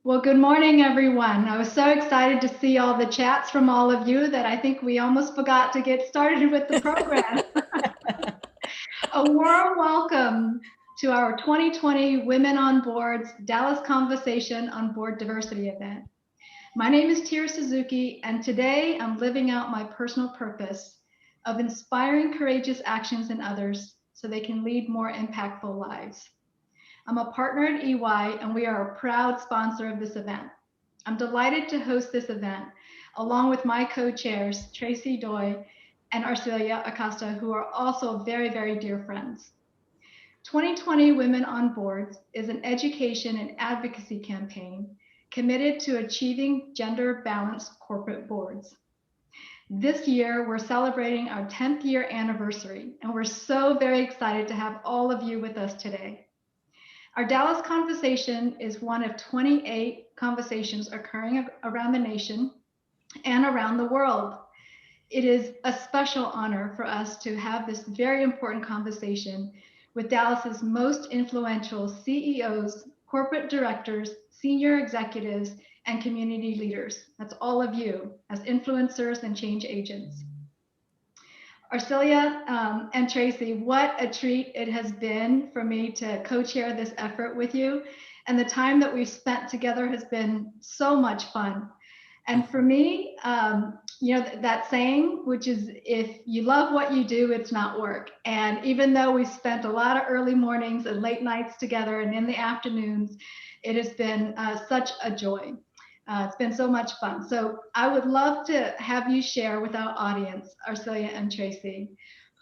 Well, good morning, everyone. I was so excited to see all the chats from all of you that I think we almost forgot to get started with the program. A warm welcome to our 2020 Women on Boards Dallas Conversation on Board Diversity event. My name is Tia Suzuki, and today I'm living out my personal purpose of inspiring courageous actions in others so they can lead more impactful lives. I'm a partner at EY, and we are a proud sponsor of this event. I'm delighted to host this event along with my co-chairs, Tracy Doy and Arcelia Acosta, who are also very, very dear friends. 2020 Women on Boards is an education and advocacy campaign committed to achieving gender balanced corporate boards. This year, we're celebrating our 10th year anniversary, and we're so very excited to have all of you with us today. Our Dallas Conversation is one of 28 conversations occurring around the nation and around the world. It is a special honor for us to have this very important conversation with Dallas's most influential CEOs, corporate directors, senior executives, and community leaders. That's all of you as influencers and change agents. Arcelia and Tracy, what a treat it has been for me to co-chair this effort with you. And the time that we've spent together has been so much fun. And for me, that saying, which is if you love what you do, it's not work. And even though we spent a lot of early mornings and late nights together and in the afternoons, it has been such a joy. It's been so much fun. So I would love to have you share with our audience, Arcelia and Tracy,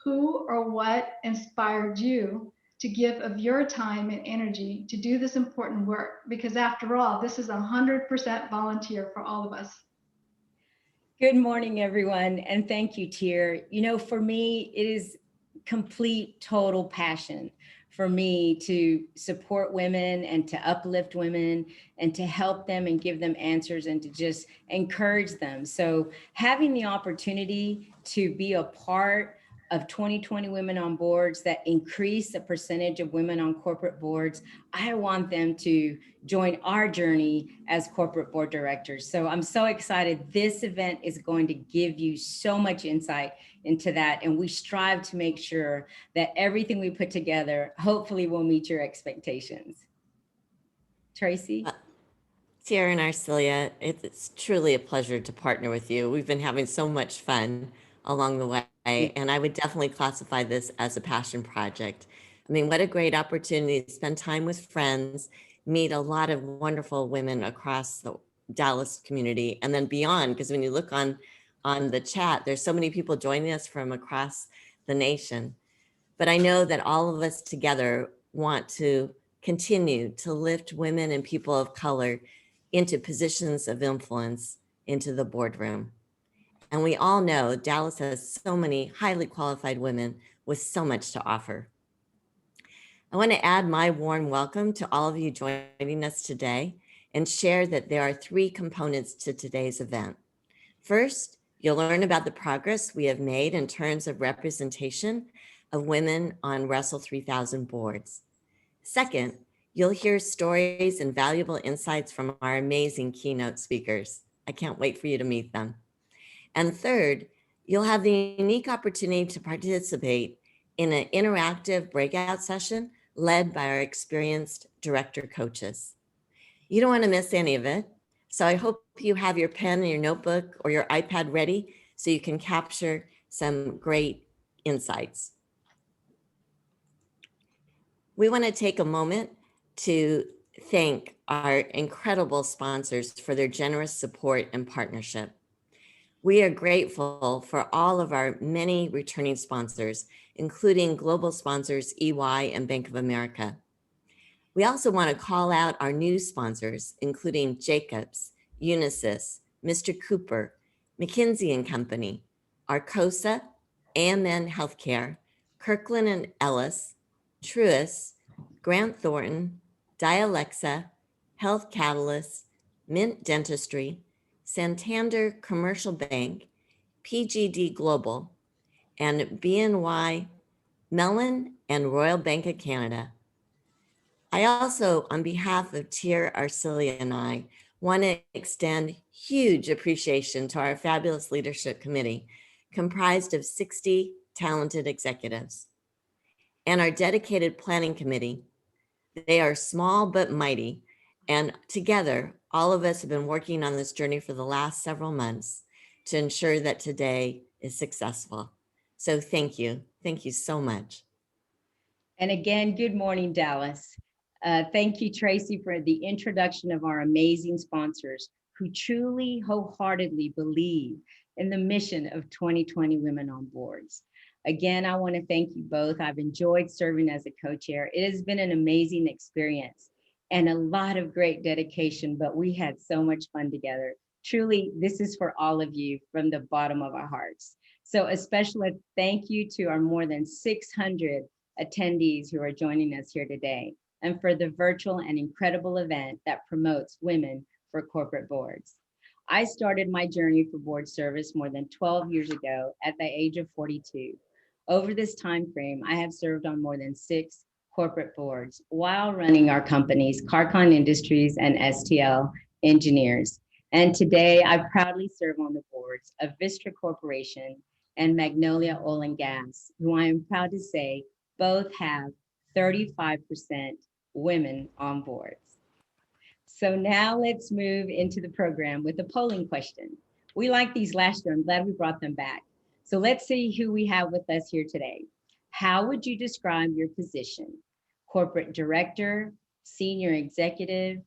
who or what inspired you to give of your time and energy to do this important work? Because after all, this is 100% volunteer for all of us. Good morning, everyone, and thank you, Tier. You know, for me, it is complete, total passion for me to support women and to uplift women and to help them and give them answers and to just encourage them. So having the opportunity to be a part of 2020 Women on Boards that increase the percentage of women on corporate boards, I want them to join our journey as corporate board directors. So I'm so excited. This event is going to give you so much insight into that. And we strive to make sure that everything we put together, hopefully will meet your expectations. Tracy? Sierra and Arcelia, it's truly a pleasure to partner with you. We've been having so much fun along the way, and I would definitely classify this as a passion project. I mean, what a great opportunity to spend time with friends, meet a lot of wonderful women across the Dallas community, and then beyond, because when you look on the chat, there's so many people joining us from across the nation. But I know that all of us together want to continue to lift women and people of color into positions of influence into the boardroom. And we all know Dallas has so many highly qualified women with so much to offer. I want to add my warm welcome to all of you joining us today and share that there are 3 components to today's event. First, you'll learn about the progress we have made in terms of representation of women on Russell 3000 boards. Second, you'll hear stories and valuable insights from our amazing keynote speakers. I can't wait for you to meet them. And third, you'll have the unique opportunity to participate in an interactive breakout session led by our experienced director coaches. You don't want to miss any of it. So I hope you have your pen and your notebook or your iPad ready so you can capture some great insights. We want to take a moment to thank our incredible sponsors for their generous support and partnership. We are grateful for all of our many returning sponsors, including global sponsors EY and Bank of America. We also want to call out our new sponsors, including Jacobs, Unisys, Mr. Cooper, McKinsey & Company, Arcosa, AMN Healthcare, Kirkland & Ellis, Truist, Grant Thornton, Dialexa, Health Catalyst, Mint Dentistry, Santander Commercial Bank, PGD Global, and BNY Mellon and Royal Bank of Canada. I also, on behalf of Tier Arcilia and I, want to extend huge appreciation to our fabulous leadership committee, comprised of 60 talented executives, and our dedicated planning committee. They are small but mighty, and together, all of us have been working on this journey for the last several months to ensure that today is successful. So thank you. Thank you so much. And again, good morning, Dallas. Thank you, Tracy, for the introduction of our amazing sponsors who truly wholeheartedly believe in the mission of 2020 Women on Boards. Again, I want to thank you both. I've enjoyed serving as a co-chair. It has been an amazing experience and a lot of great dedication, but we had so much fun together. Truly, this is for all of you from the bottom of our hearts. So a special thank you to our more than 600 attendees who are joining us here today, and for the virtual and incredible event that promotes women for corporate boards. I started my journey for board service more than 12 years ago at the age of 42. Over this time frame, I have served on more than 6 corporate boards while running our companies, Carcon Industries and STL Engineers. And today I proudly serve on the boards of Vistra Corporation and Magnolia Oil and Gas, who I am proud to say both have 35% women on boards. So now let's move into the program with a polling question. We like these last year. I'm glad we brought them back. So let's see who we have with us here today. How would you describe your position? Corporate director, senior executive,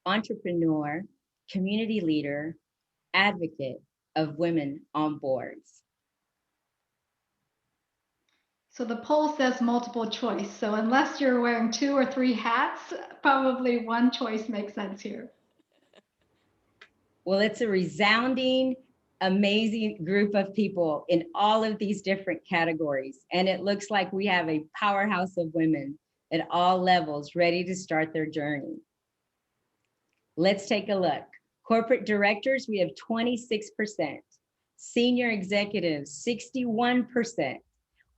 entrepreneur, community leader, advocate of women on boards. So the poll says multiple choice. So unless you're wearing 2 or 3 hats, probably one choice makes sense here. Well, it's a resounding, amazing group of people in all of these different categories. And it looks like we have a powerhouse of women at all levels ready to start their journey. Let's take a look. Corporate directors, we have 26%. Senior executives, 61%.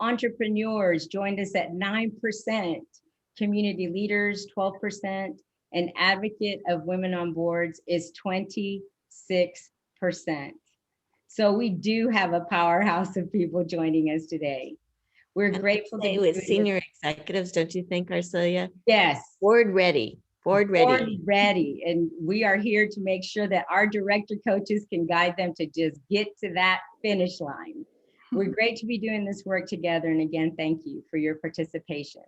Entrepreneurs joined us at 9%. Community leaders, 12%. And advocate of women on boards is 26%. So we do have a powerhouse of people joining us today. We're grateful to be with senior executives, don't you think, Arcilia? Yes. Board ready. Board ready. Board ready. And we are here to make sure that our director coaches can guide them to just get to that finish line. We're great to be doing this work together. And again, thank you for your participation.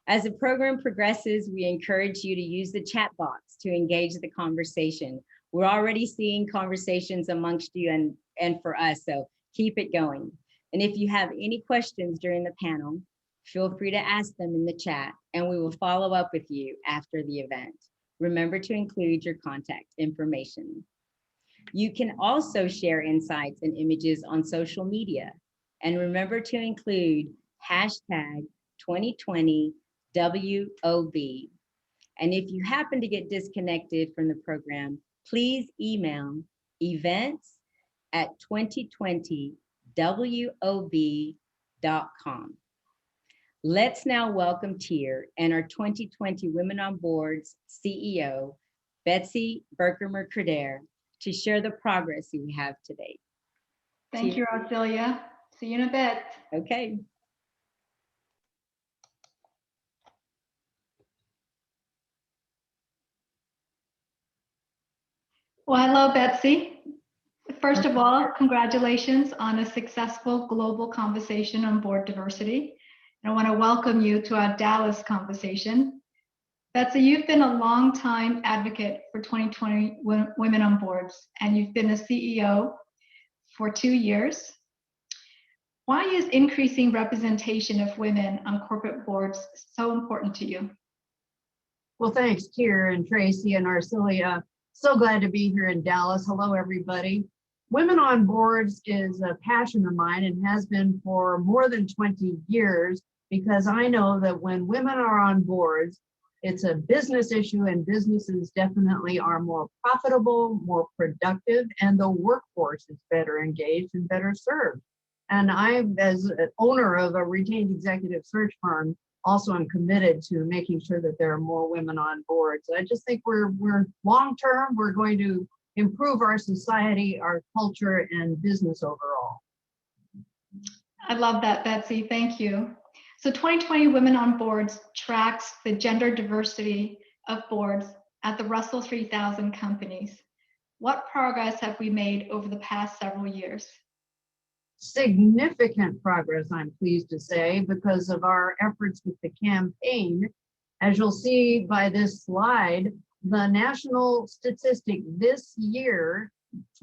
As the program progresses, we encourage you to use the chat box to engage the conversation. We're already seeing conversations amongst you and for us, so keep it going. And if you have any questions during the panel, feel free to ask them in the chat and we will follow up with you after the event. Remember to include your contact information. You can also share insights and images on social media. And remember to include hashtag 2020 WOB. And if you happen to get disconnected from the program, please email events@2020wob.com. Let's now welcome Tier and our 2020 Women on Boards CEO, Betsy Berkemer-Creder, to share the progress we have today. Thank you, Arcilia. See you in a bit. Okay. Well, hello, Betsy. First of all, congratulations on a successful global conversation on board diversity. And I want to welcome you to our Dallas conversation. Betsy, you've been a long-time advocate for 2020 Women on Boards, and you've been a CEO for 2 years. Why is increasing representation of women on corporate boards so important to you? Well, thanks, Tier and Tracy and Arcilia. So glad to be here in Dallas. Hello, everybody. Women on Boards is a passion of mine and has been for more than 20 years, because I know that when women are on boards, it's a business issue and businesses definitely are more profitable, more productive, and the workforce is better engaged and better served. And I, as an owner of a retained executive search firm, also am committed to making sure that there are more women on boards. I just think we're long-term, we're going to improve our society, our culture, and business overall. I love that, Betsy. Thank you. So 2020 Women on Boards tracks the gender diversity of boards at the Russell 3000 companies. What progress have we made over the past several years? Significant progress, I'm pleased to say, because of our efforts with the campaign. As you'll see by this slide, the national statistic this year,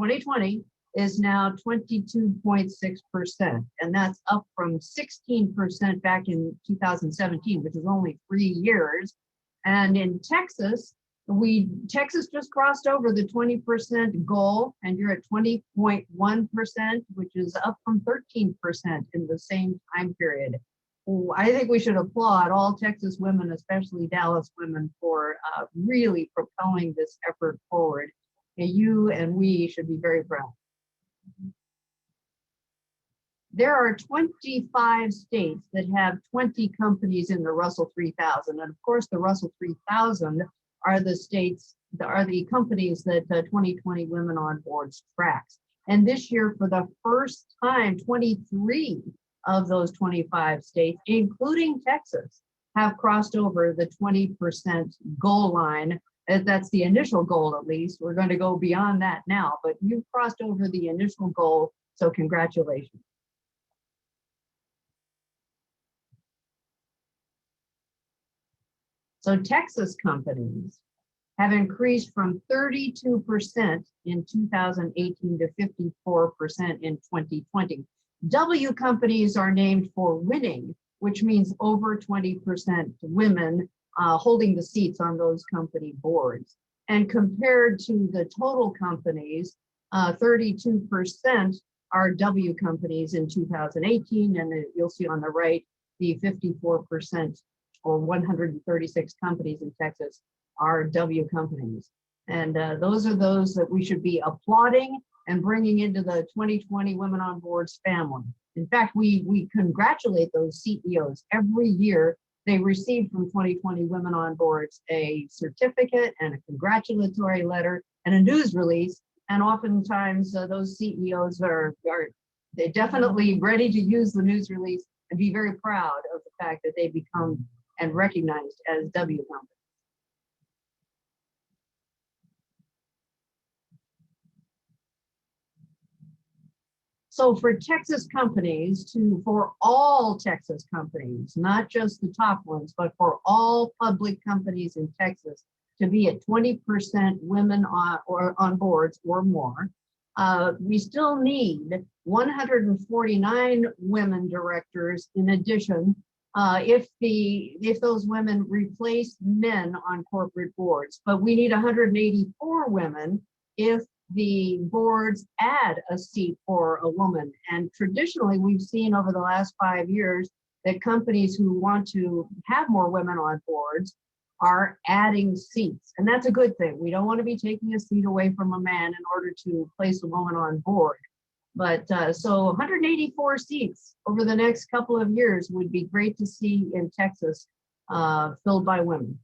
2020, is now 22.6%, and that's up from 16% back in 2017, which is only 3 years. And in Texas, Texas just crossed over the 20% goal, and you're at 20.1%, which is up from 13% in the same time period. I think we should applaud all Texas women, especially Dallas women, for really propelling this effort forward. And you and we should be very proud. There are 25 states that have 20 companies in the Russell 3000. And of course, the Russell 3000 are the companies that 2020 Women on Boards tracks. And this year, for the first time, 23 of those 25 states, including Texas, have crossed over the 20% goal line. That's the initial goal, at least. We're going to go beyond that now, but you've crossed over the initial goal, so congratulations. So Texas companies have increased from 32% in 2018 to 54% in 2020. W companies are named for winning, which means over 20% women holding the seats on those company boards. And compared to the total companies, 32% are W companies in 2018, and you'll see on the right, the 54% or 136 companies in Texas are W companies. And those are those that we should be applauding and bringing into the 2020 Women on Boards family. In fact, we congratulate those CEOs every year. They receive from 2020 Women on Boards a certificate and a congratulatory letter and a news release. And oftentimes those CEOs are they're definitely ready to use the news release and be very proud of the fact that they become and recognized as W companies. So for Texas companies for all Texas companies, not just the top ones, but for all public companies in Texas to be at 20% women on boards or more, we still need 149 women directors in addition, if those women replace men on corporate boards. But we need 184 women if the boards add a seat for a woman. And traditionally, we've seen over the last 5 years that companies who want to have more women on boards are adding seats. And that's a good thing. We don't want to be taking a seat away from a man in order to place a woman on board. But so 184 seats over the next couple of years would be great to see in Texas filled by women.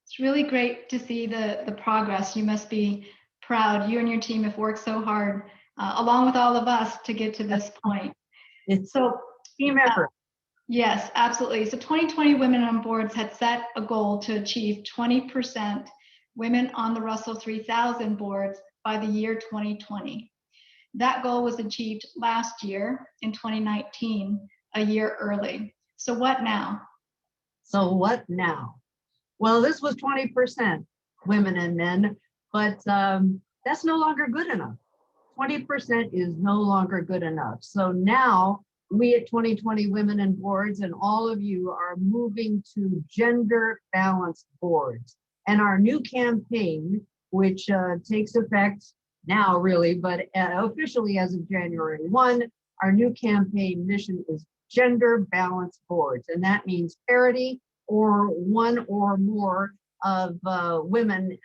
It's really great to see the progress. You must be proud. You and your team have worked so hard, along with all of us, to get to this point. It's so team effort. Yes, absolutely. So 2020 Women on Boards had set a goal to achieve 20% women on the Russell 3000 boards by the year 2020. That goal was achieved last year in 2019, a year early. So what now? So what now? Well, this was 20% women and men, but that's no longer good enough. 20% is no longer good enough. So now we at 2020 Women in Boards and all of you are moving to gender balanced boards. And our new campaign, which takes effect now really, but officially as of January 1, our new campaign mission is gender balanced boards. And that means parity or one or more of women,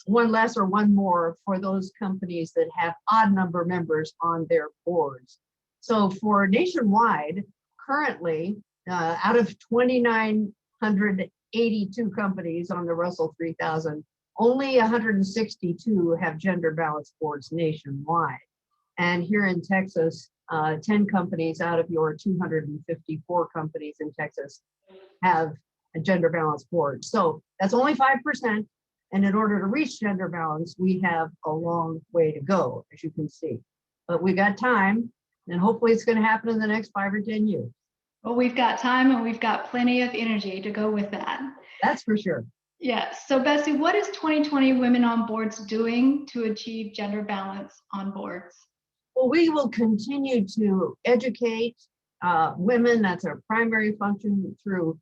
one less or one more for those companies that have odd number members on their boards. So for nationwide, currently, out of 2,982 companies on the Russell 3000, only 162 have gender balanced boards nationwide. And here in Texas, 10 companies out of your 254 companies in Texas have a gender balanced board. So that's only 5%. And in order to reach gender balance, we have a long way to go, as you can see. But we got time, and hopefully it's going to happen in the next 5 or 10 years. Well, we've got time and we've got plenty of energy to go with that. That's for sure. Yeah. So Betsy, what is 2020 Women on Boards doing to achieve gender balance on boards? Well, we will continue to educate women. That's our primary function, through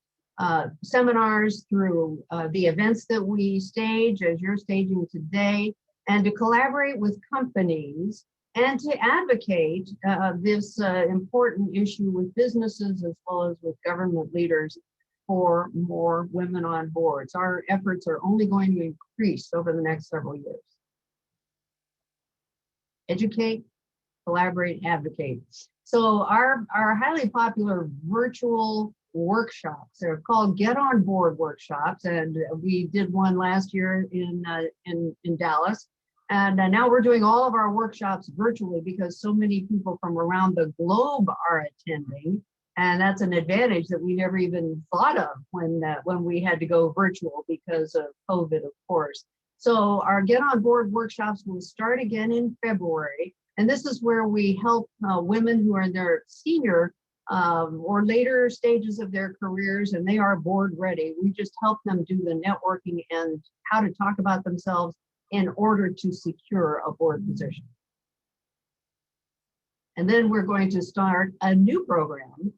seminars, through the events that we stage, as you're staging today, and to collaborate with companies and to advocate this important issue with businesses as well as with government leaders for more women on boards. Our efforts are only going to increase over the next several years. Educate, collaborate, advocate. So our highly popular virtual workshops, they're called Get On Board workshops, and we did one last year in Dallas. And now we're doing all of our workshops virtually because so many people from around the globe are attending. And that's an advantage that we never even thought of when we had to go virtual because of COVID, of course. So our Get On Board workshops will start again in February. And this is where we help women who are in their senior or later stages of their careers and they are board ready. We just help them do the networking and how to talk about themselves in order to secure a board position. And then we're going to start a new program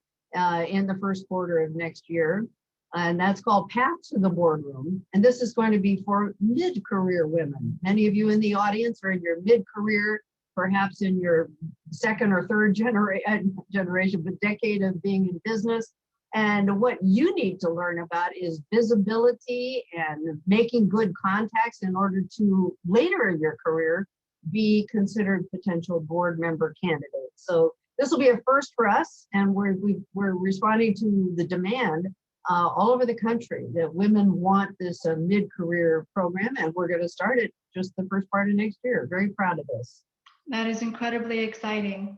in the first quarter of next year, and that's called Path to the Boardroom. And this is going to be for mid-career women. Many of you in the audience are in your mid-career, perhaps in your second or third generation, but decade of being in business. And what you need to learn about is visibility and making good contacts in order to later in your career be considered potential board member candidates. So this will be a first for us, and we're responding to the demand all over the country that women want this mid-career program, and we're going to start it just the first part of next year. Very proud of this. That is incredibly exciting.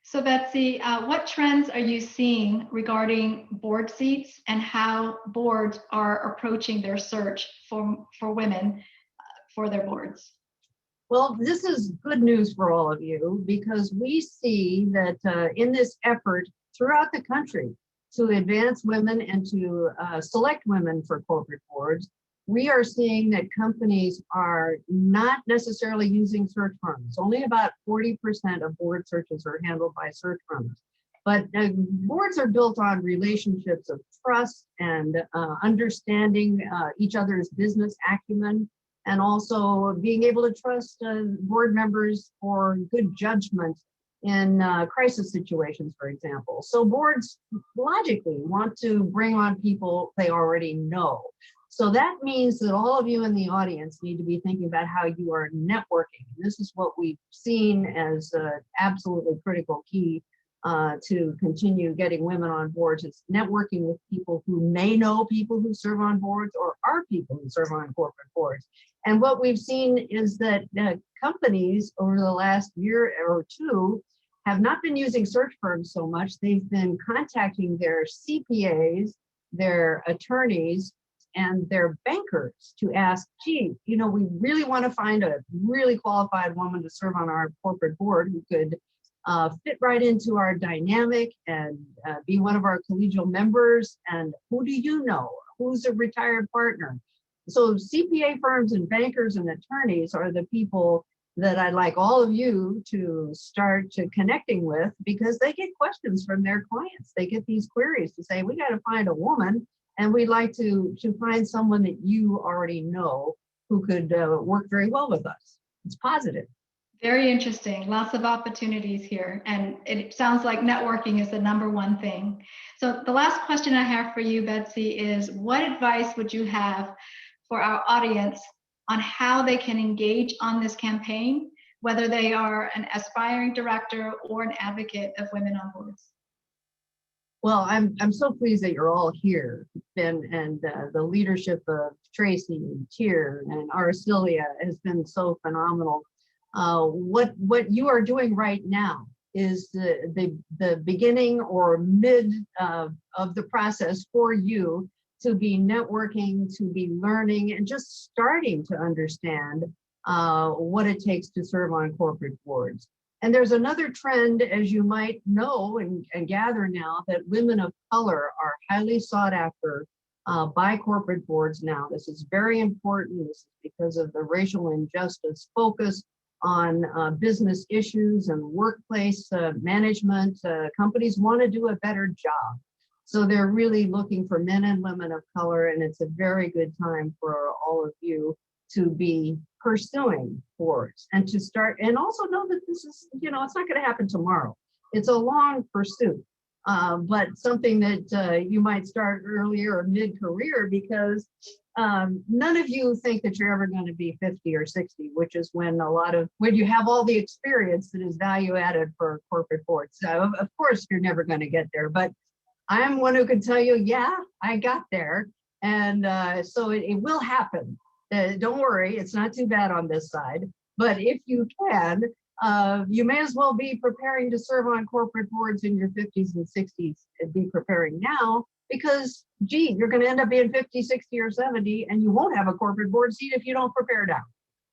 So Betsy, what trends are you seeing regarding board seats and how boards are approaching their search for women for their boards? Well, this is good news for all of you because we see that in this effort throughout the country to advance women and to select women for corporate boards, we are seeing that companies are not necessarily using search firms. Only about 40% of board searches are handled by search firms. But boards are built on relationships of trust and understanding each other's business acumen, and also being able to trust board members for good judgment in crisis situations, for example. So boards logically want to bring on people they already know. So that means that all of you in the audience need to be thinking about how you are networking. This is what we've seen as absolutely critical key to continue getting women on boards. It's networking with people who may know people who serve on boards or are people who serve on corporate boards. And what we've seen is that companies over the last year or two have not been using search firms so much. They've been contacting their CPAs, their attorneys, and their bankers to ask, gee, you know, we really want to find a really qualified woman to serve on our corporate board who could fit right into our dynamic and be one of our collegial members. And who do you know? Who's a retired partner? So CPA firms and bankers and attorneys are the people that I'd like all of you to start connecting with, because they get questions from their clients. They get these queries to say, we got to find a woman, and we'd like to find someone that you already know who could work very well with us. It's positive. Very interesting. Lots of opportunities here. And it sounds like networking is the number one thing. So the last question I have for you, Betsy, is what advice would you have for our audience on how they can engage on this campaign, whether they are an aspiring director or an advocate of women on boards? Well, I'm so pleased that you're all here, and the leadership of Tracy and Tier and Arcilia has been so phenomenal. What you are doing right now is the beginning or mid of the process for you to be networking, to be learning, and just starting to understand what it takes to serve on corporate boards. And there's another trend, as you might know and gather now, that women of color are highly sought after by corporate boards now. This is very important. This is because of the racial injustice focus on business issues and workplace management. Companies want to do a better job. So they're really looking for men and women of color, and it's a very good time for all of you to be pursuing boards and to start, and also know that this is, it's not going to happen tomorrow. It's a long pursuit, but something that you might start earlier or mid-career, because none of you think that you're ever going to be 50 or 60, which is when you have all the experience that is value added for corporate boards. So of course you're never going to get there, but I'm one who can tell you, yeah, I got there. And so it will happen. Don't worry, it's not too bad on this side. But if you can, you may as well be preparing to serve on corporate boards in your 50s and 60s and be preparing now, because gee, you're going to end up being 50, 60, or 70, and you won't have a corporate board seat if you don't prepare now.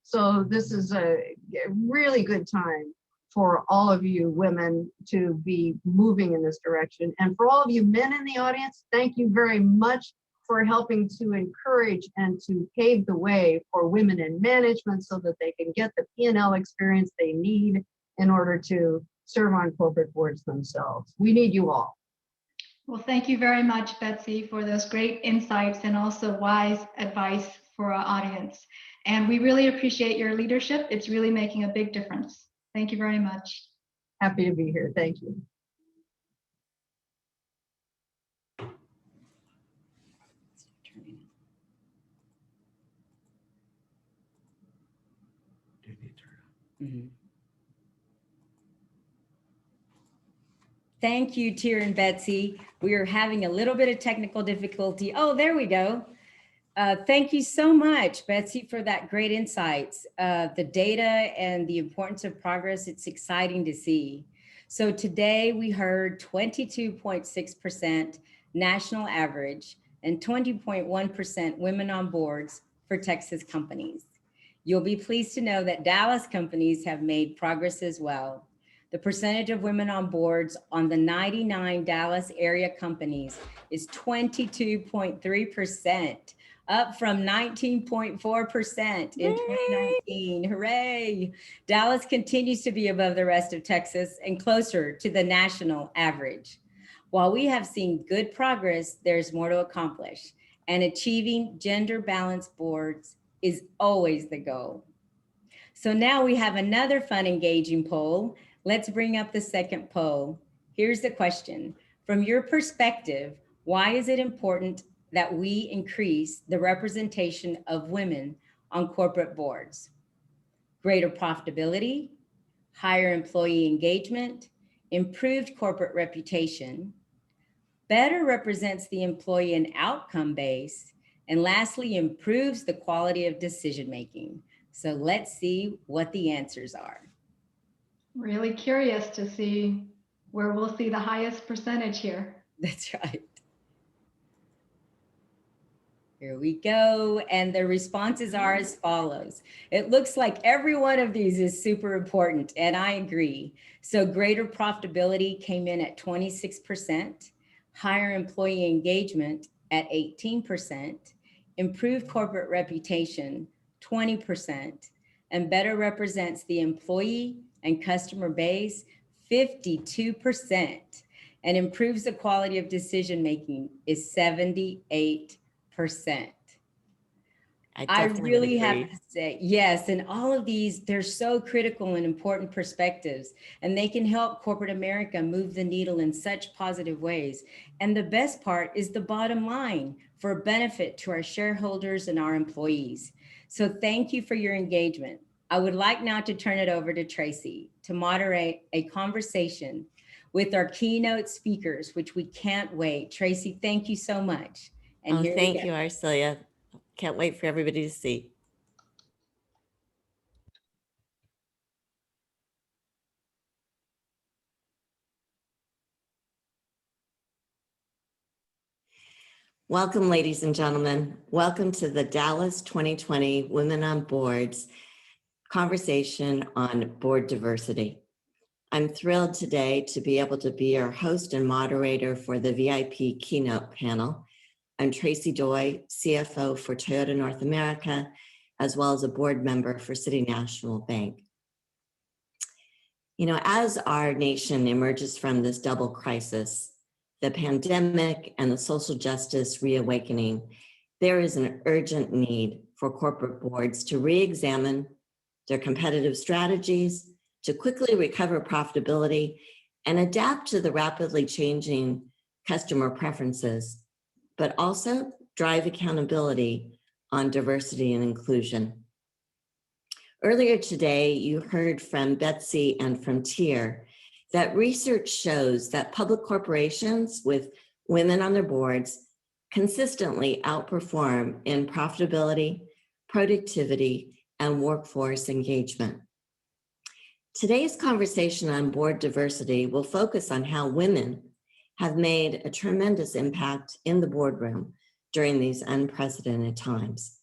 So this is a really good time for all of you women to be moving in this direction. And for all of you men in the audience, thank you very much for helping to encourage and to pave the way for women in management so that they can get the P&L experience they need in order to serve on corporate boards themselves. We need you all. Well, thank you very much, Betsy, for those great insights and also wise advice for our audience. And we really appreciate your leadership. It's really making a big difference. Thank you very much. Happy to be here. Thank you. Mm-hmm. Thank you, Tier and Betsy. We are having a little bit of technical difficulty. Oh, there we go. Thank you so much, Betsy, for that great insights. The data and the importance of progress, it's exciting to see. So today we heard 22.6% national average and 20.1% women on boards for Texas companies. You'll be pleased to know that Dallas companies have made progress as well. The percentage of women on boards on the 99 Dallas area companies is 22.3%, up from 19.4% in 2019. Hooray! Dallas continues to be above the rest of Texas and closer to the national average. While we have seen good progress, there's more to accomplish, and achieving gender balanced boards is always the goal. So now we have another fun, engaging poll. Let's bring up the second poll. Here's the question. From your perspective, why is it important that we increase the representation of women on corporate boards? Greater profitability, higher employee engagement, improved corporate reputation, better represents the employee and outcome base, and lastly, improves the quality of decision-making. So let's see what the answers are. Really curious to see where we'll see the highest percentage here. That's right. Here we go. And the responses are as follows. It looks like every one of these is super important, and I agree. So greater profitability came in at 26%, higher employee engagement at 18%, improved corporate reputation, 20%, and better represents the employee and customer base, 52%, and improves the quality of decision-making is 78%. I really have to say, yes, and all of these, they're so critical and important perspectives, and they can help corporate America move the needle in such positive ways. And the best part is the bottom line for benefit to our shareholders and our employees. So thank you for your engagement. I would like now to turn it over to Tracy to moderate a conversation with our keynote speakers, which we can't wait. Tracy, thank you so much. And Oh, here we thank go. you, Arcelia. Can't wait for everybody to see. Welcome, ladies and gentlemen. Welcome to the Dallas 2020 Women on Boards conversation on board diversity. I'm thrilled today to be able to be your host and moderator for the VIP keynote panel. I'm Tracy Doi, CFO for Toyota North America, as well as a board member for City National Bank. You know, as our nation emerges from this double crisis, the pandemic and the social justice reawakening, there is an urgent need for corporate boards to re-examine their competitive strategies, to quickly recover profitability, and adapt to the rapidly changing customer preferences, but also drive accountability on diversity and inclusion. Earlier today, you heard from Betsy and from Tier that research shows that public corporations with women on their boards consistently outperform in profitability, productivity, and workforce engagement. Today's conversation on board diversity will focus on how women have made a tremendous impact in the boardroom during these unprecedented times.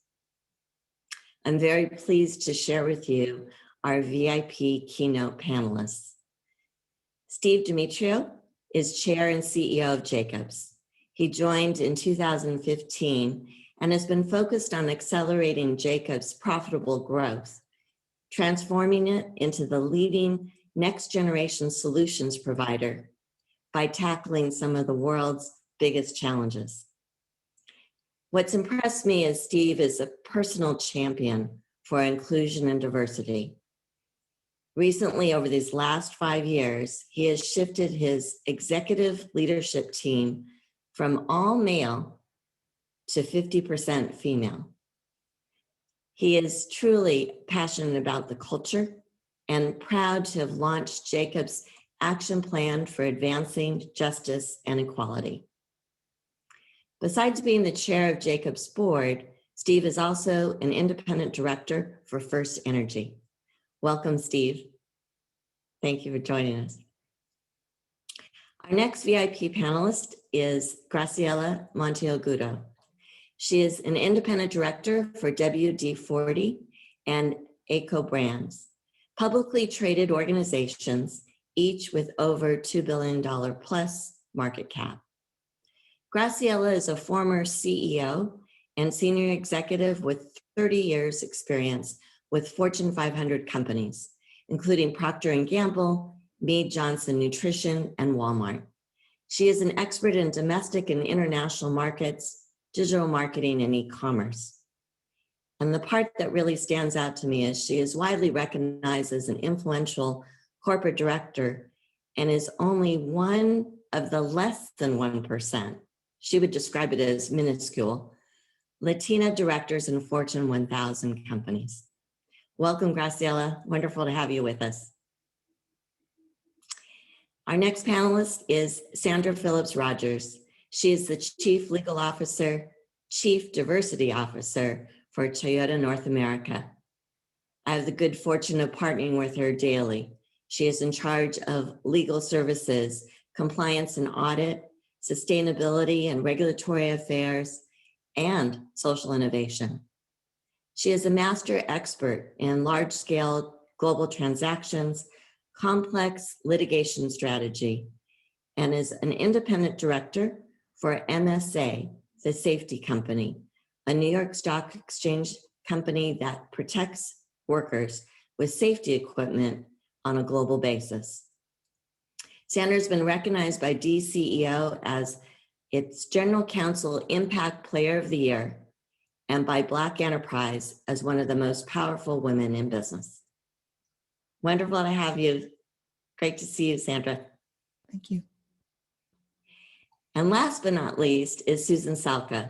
I'm very pleased to share with you our VIP keynote panelists. Steve Demetriou is Chair and CEO of Jacobs. He joined in 2015 and has been focused on accelerating Jacobs' profitable growth, transforming it into the leading next generation solutions provider by tackling some of the world's biggest challenges. What's impressed me is Steve is a personal champion for inclusion and diversity. Recently, over these last 5 years, he has shifted his executive leadership team from all male to 50% female. He is truly passionate about the culture and proud to have launched Jacobs' action plan for advancing justice and equality. Besides being the chair of Jacobs' board, Steve is also an independent director for First Energy. Welcome, Steve. Thank you for joining us. Our next VIP panelist is Graciela Monteagudo. She is an independent director for WD-40 and Eco Brands, publicly traded organizations, each with over $2 billion plus market cap. Graciela is a former CEO and senior executive with 30 years experience with Fortune 500 companies, including Procter & Gamble, Mead Johnson Nutrition, and Walmart. She is an expert in domestic and international markets, digital marketing, and e-commerce. And the part that really stands out to me is she is widely recognized as an influential corporate director and is only one of the less than 1%. She would describe it as minuscule, Latina directors in Fortune 1000 companies. Welcome, Graciela. Wonderful to have you with us. Our next panelist is Sandra Phillips Rogers. She is the Chief Legal Officer, Chief Diversity Officer for Toyota North America. I have the good fortune of partnering with her daily. She is in charge of legal services, compliance and audit, sustainability and regulatory affairs, and social innovation. She is a master expert in large-scale global transactions, complex litigation strategy, and is an independent director for MSA, the safety company, a New York Stock Exchange company that protects workers with safety equipment on a global basis. Sandra's been recognized by DCEO as its General Counsel Impact Player of the Year and by Black Enterprise as one of the most powerful women in business. Wonderful to have you. Great to see you, Sandra. Thank you. And last but not least is Susan Salka.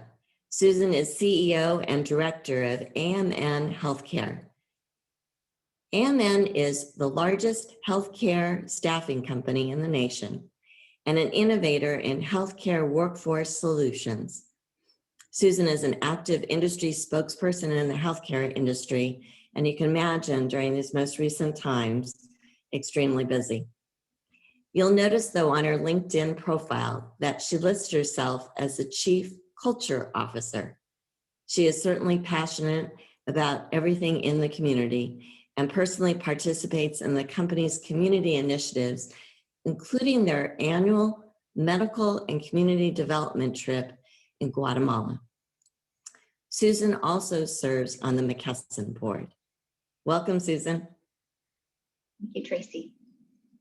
Susan is CEO and Director of AMN Healthcare. AMN is the largest healthcare staffing company in the nation and an innovator in healthcare workforce solutions. Susan is an active industry spokesperson in the healthcare industry, and you can imagine during these most recent times, extremely busy. You'll notice though on her LinkedIn profile that she lists herself as the Chief Culture Officer. She is certainly passionate about everything in the community and personally participates in the company's community initiatives, including their annual medical and community development trip in Guatemala. Susan also serves on the McKesson board. Welcome, Susan. Thank you, Tracy.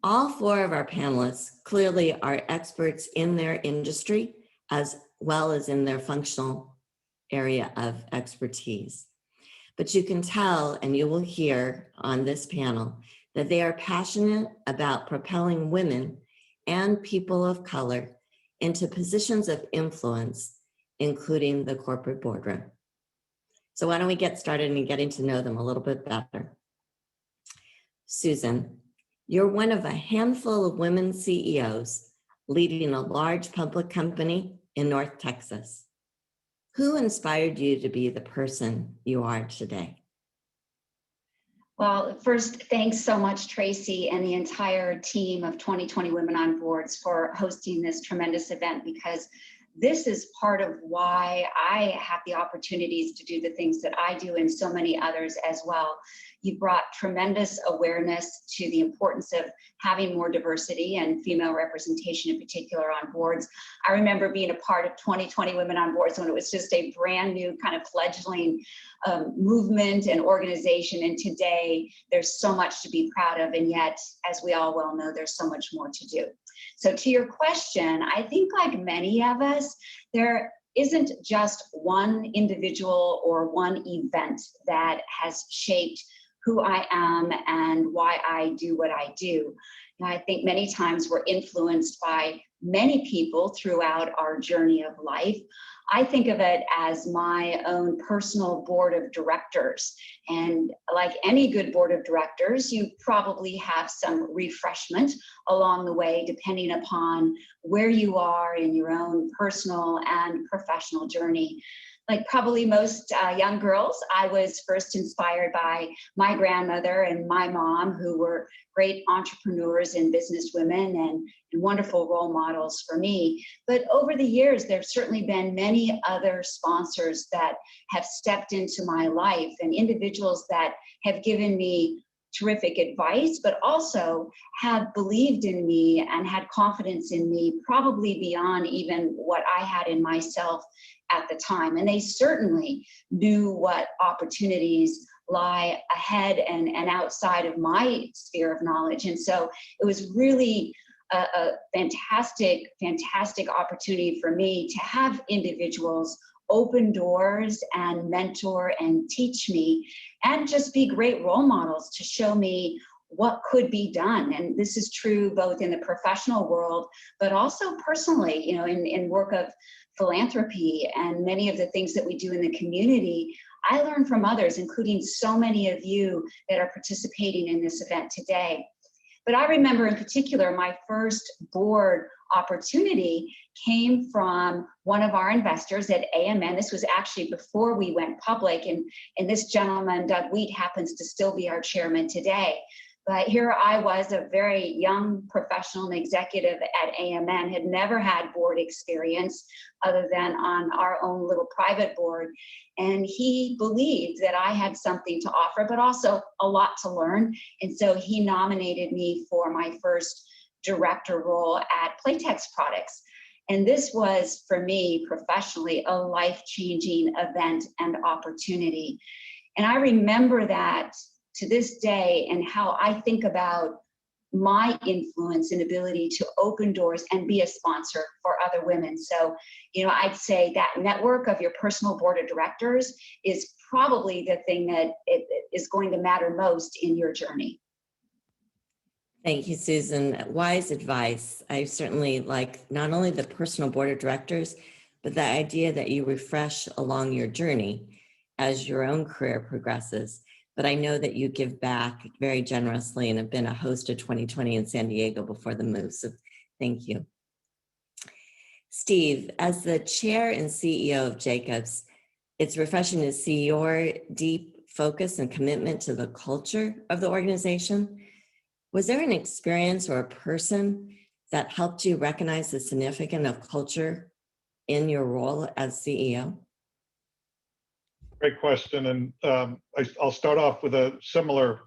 All four of our panelists clearly are experts in their industry as well as in their functional area of expertise. But you can tell, and you will hear on this panel, that they are passionate about propelling women and people of color into positions of influence, including the corporate boardroom. So why don't we get started and getting to know them a little bit better. Susan, you're one of a handful of women CEOs leading a large public company in North Texas. Who inspired you to be the person you are today? Well, first, thanks so much, Tracy, and the entire team of 2020 Women on Boards for hosting this tremendous event, because this is part of why I have the opportunities to do the things that I do and so many others as well. You brought tremendous awareness to the importance of having more diversity and female representation in particular on boards. I remember being a part of 2020 Women on Boards when it was just a brand new kind of fledgling movement and organization. And today there's so much to be proud of. And yet, as we all well know, there's so much more to do. So to your question, I think like many of us, there isn't just one individual or one event that has shaped who I am and why I do what I do. And I think many times we're influenced by many people throughout our journey of life. I think of it as my own personal board of directors. And like any good board of directors, you probably have some refreshment along the way, depending upon where you are in your own personal and professional journey. Like probably most young girls, I was first inspired by my grandmother and my mom, who were great entrepreneurs and business women and wonderful role models for me. But over the years, there have certainly been many other sponsors that have stepped into my life and individuals that have given me terrific advice, but also have believed in me and had confidence in me, probably beyond even what I had in myself at the time. And they certainly knew what opportunities lie ahead and outside of my sphere of knowledge. And so it was really a fantastic opportunity for me to have individuals open doors and mentor and teach me and just be great role models to show me what could be done. And this is true both in the professional world, but also personally, you know, in work of philanthropy and many of the things that we do in the community. I learn from others, including so many of you that are participating in this event today. But I remember in particular, my first board opportunity came from one of our investors at AMN. This was actually before we went public. And this gentleman, Doug Wheat, happens to still be our chairman today. But here I was, a very young professional and executive at AMN, had never had board experience other than on our own little private board. And he believed that I had something to offer, but also a lot to learn. And so he nominated me for my first director role at Playtex Products. And this was, for me professionally, a life-changing event and opportunity. And I remember that to this day, and how I think about my influence and ability to open doors and be a sponsor for other women. So, you know, I'd say that network of your personal board of directors is probably the thing that is going to matter most in your journey. Thank you, Susan. Wise advice. I certainly like not only the personal board of directors, but the idea that you refresh along your journey as your own career progresses. but I know that you give back very generously and have been a host of 2020 in San Diego before the move. So thank you. Steve, as the chair and CEO of Jacobs, it's refreshing to see your deep focus and commitment to the culture of the organization. Was there an experience or a person that helped you recognize the significance of culture in your role as CEO? Great question. And I'll start off with a similar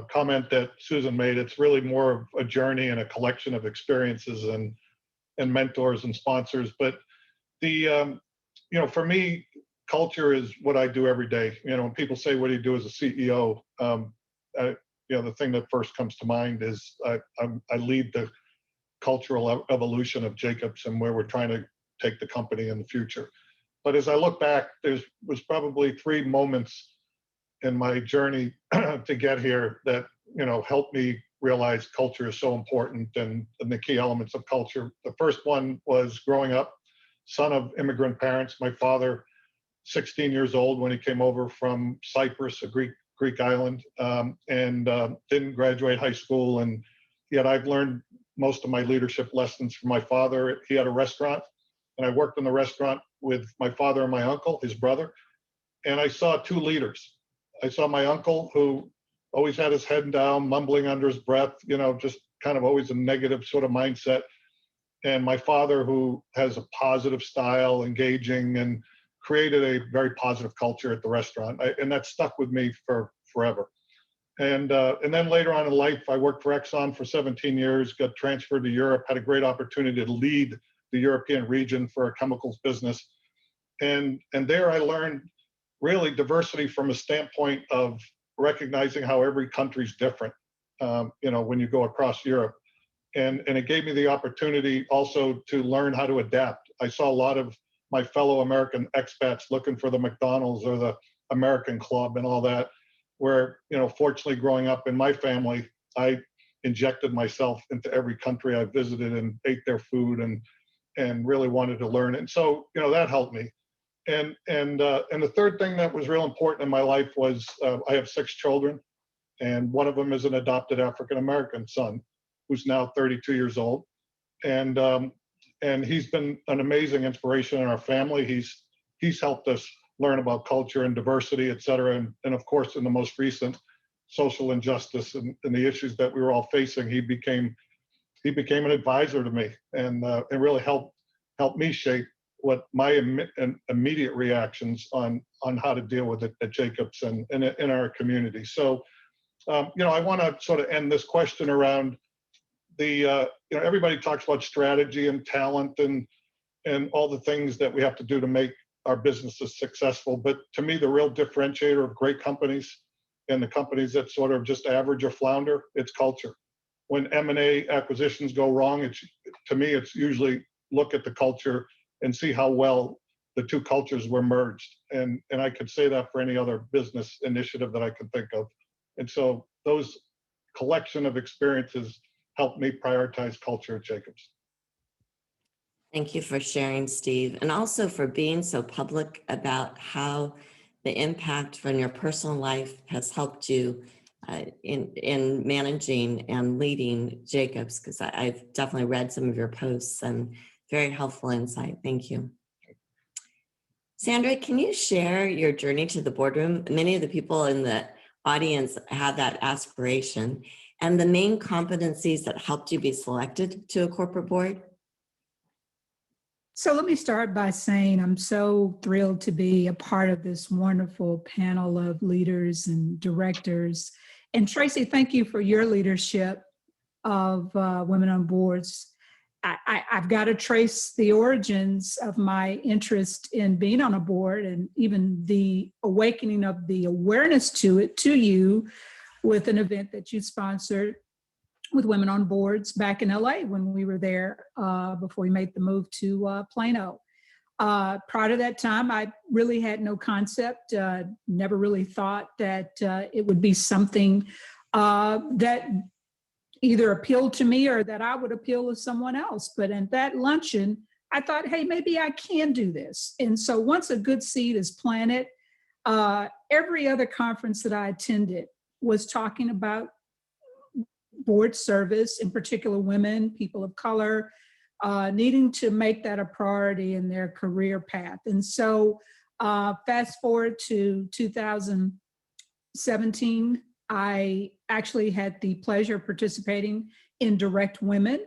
comment that Susan made. It's really more of a journey and a collection of experiences and mentors and sponsors. But for me, culture is what I do every day. When people say, what do you do as a CEO? The thing that first comes to mind is I lead the cultural evolution of Jacobs and where we're trying to take the company in the future. But as I look back, there was probably 3 moments in my journey to get here that, helped me realize culture is so important and the key elements of culture. The first one was growing up, son of immigrant parents. My father, 16 years old when he came over from Cyprus, a Greek island, and didn't graduate high school. And yet I've learned most of my leadership lessons from my father. He had a restaurant, and I worked in the restaurant with my father and my uncle, his brother. And I saw 2 leaders. I saw my uncle, who always had his head down, mumbling under his breath, just kind of always a negative sort of mindset. And my father, who has a positive style, engaging, and created a very positive culture at the restaurant. And that stuck with me for forever. And then later on in life, I worked for Exxon for 17 years, got transferred to Europe, had a great opportunity to lead the European region for a chemicals business. And there I learned really diversity from a standpoint of recognizing how every country's different, when you go across Europe. And it gave me the opportunity also to learn how to adapt. I saw a lot of my fellow American expats looking for the McDonald's or the American Club and all that, where, fortunately growing up in my family, I injected myself into every country I visited and ate their food and really wanted to learn. And so, that helped me. And the third thing that was real important in my life was I have 6 children, and one of them is an adopted African-American son who's now 32 years old. And he's been an amazing inspiration in our family. He's helped us learn about culture and diversity, et cetera. And of course, in the most recent social injustice and the issues that we were all facing, he became an advisor to me and really helped me shape what my immediate reactions on how to deal with it at Jacobs and in our community. So, I want to sort of end this question around everybody talks about strategy and talent and all the things that we have to do to make our businesses successful. But to me, the real differentiator of great companies and the companies that sort of just average or flounder, it's culture. When M&A acquisitions go wrong, to me, it's usually look at the culture and see how well the 2 cultures were merged. And I could say that for any other business initiative that I can think of. And so those collection of experiences helped me prioritize culture at Jacobs. Thank you for sharing, Steve, and also for being so public about how the impact from your personal life has helped you in managing and leading Jacobs, because I've definitely read some of your posts and very helpful insight. Thank you. Sandra, can you share your journey to the boardroom? Many of the people in the audience have that aspiration, and the main competencies that helped you be selected to a corporate board. So let me start by saying I'm so thrilled to be a part of this wonderful panel of leaders and directors. And Tracy, thank you for your leadership of Women on Boards. I've got to trace the origins of my interest in being on a board and even the awakening of the awareness to you with an event that you sponsored with Women on Boards back in LA when we were there before we made the move to Plano. Prior to that time, I really had no concept, never really thought that it would be something that either appealed to me or that I would appeal to someone else. But at that luncheon, I thought, hey, maybe I can do this. And so once a good seed is planted, every other conference that I attended was talking about board service, in particular women, people of color, needing to make that a priority in their career path. And so fast forward to 2017, I actually had the pleasure of participating in Direct Women,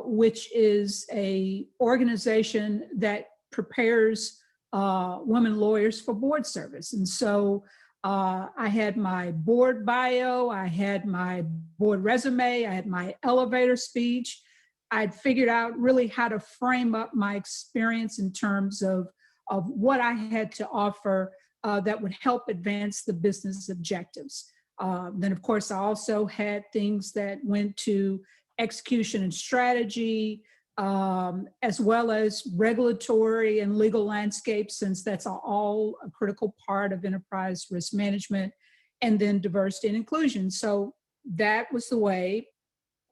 which is an organization that prepares women lawyers for board service. And so I had my board bio, I had my board resume, I had my elevator speech. I'd figured out really how to frame up my experience in terms of what I had to offer that would help advance the business objectives. Then, of course, I also had things that went to execution and strategy, as well as regulatory and legal landscape, since that's all a critical part of enterprise risk management, and then diversity and inclusion. So that was the way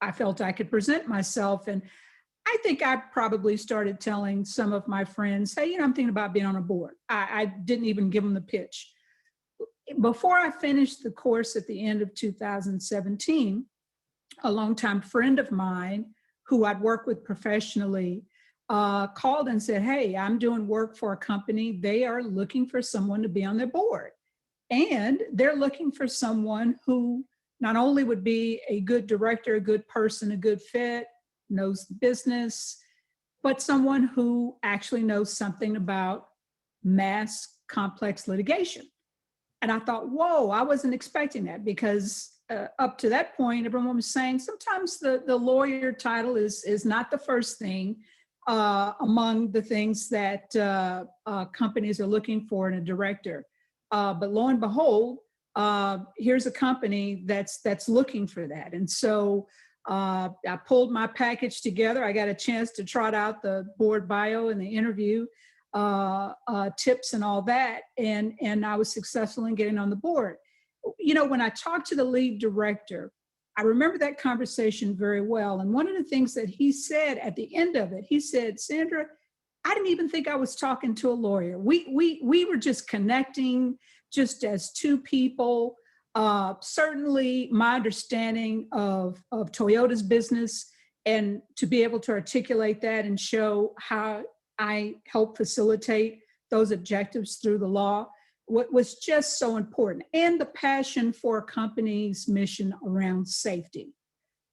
I felt I could present myself. And I think I probably started telling some of my friends, hey, I'm thinking about being on a board. I didn't even give them the pitch. Before I finished the course at the end of 2017, a longtime friend of mine who I'd worked with professionally called and said, hey, I'm doing work for a company. They are looking for someone to be on their board. And they're looking for someone who not only would be a good director, a good person, a good fit, knows the business, but someone who actually knows something about mass complex litigation. And I thought, whoa, I wasn't expecting that, because up to that point, everyone was saying sometimes the lawyer title is not the first thing among the things that companies are looking for in a director. But lo and behold, here's a company that's looking for that. And so I pulled my package together. I got a chance to trot out the board bio and the interview tips and all that. And I was successful in getting on the board. When I talked to the lead director, I remember that conversation very well. And one of the things that he said at the end of it, he said, Sandra, I didn't even think I was talking to a lawyer. We were just connecting just as two people. Certainly my understanding of Toyota's business, and to be able to articulate that and show how I help facilitate those objectives through the law, what was just so important, and the passion for a company's mission around safety.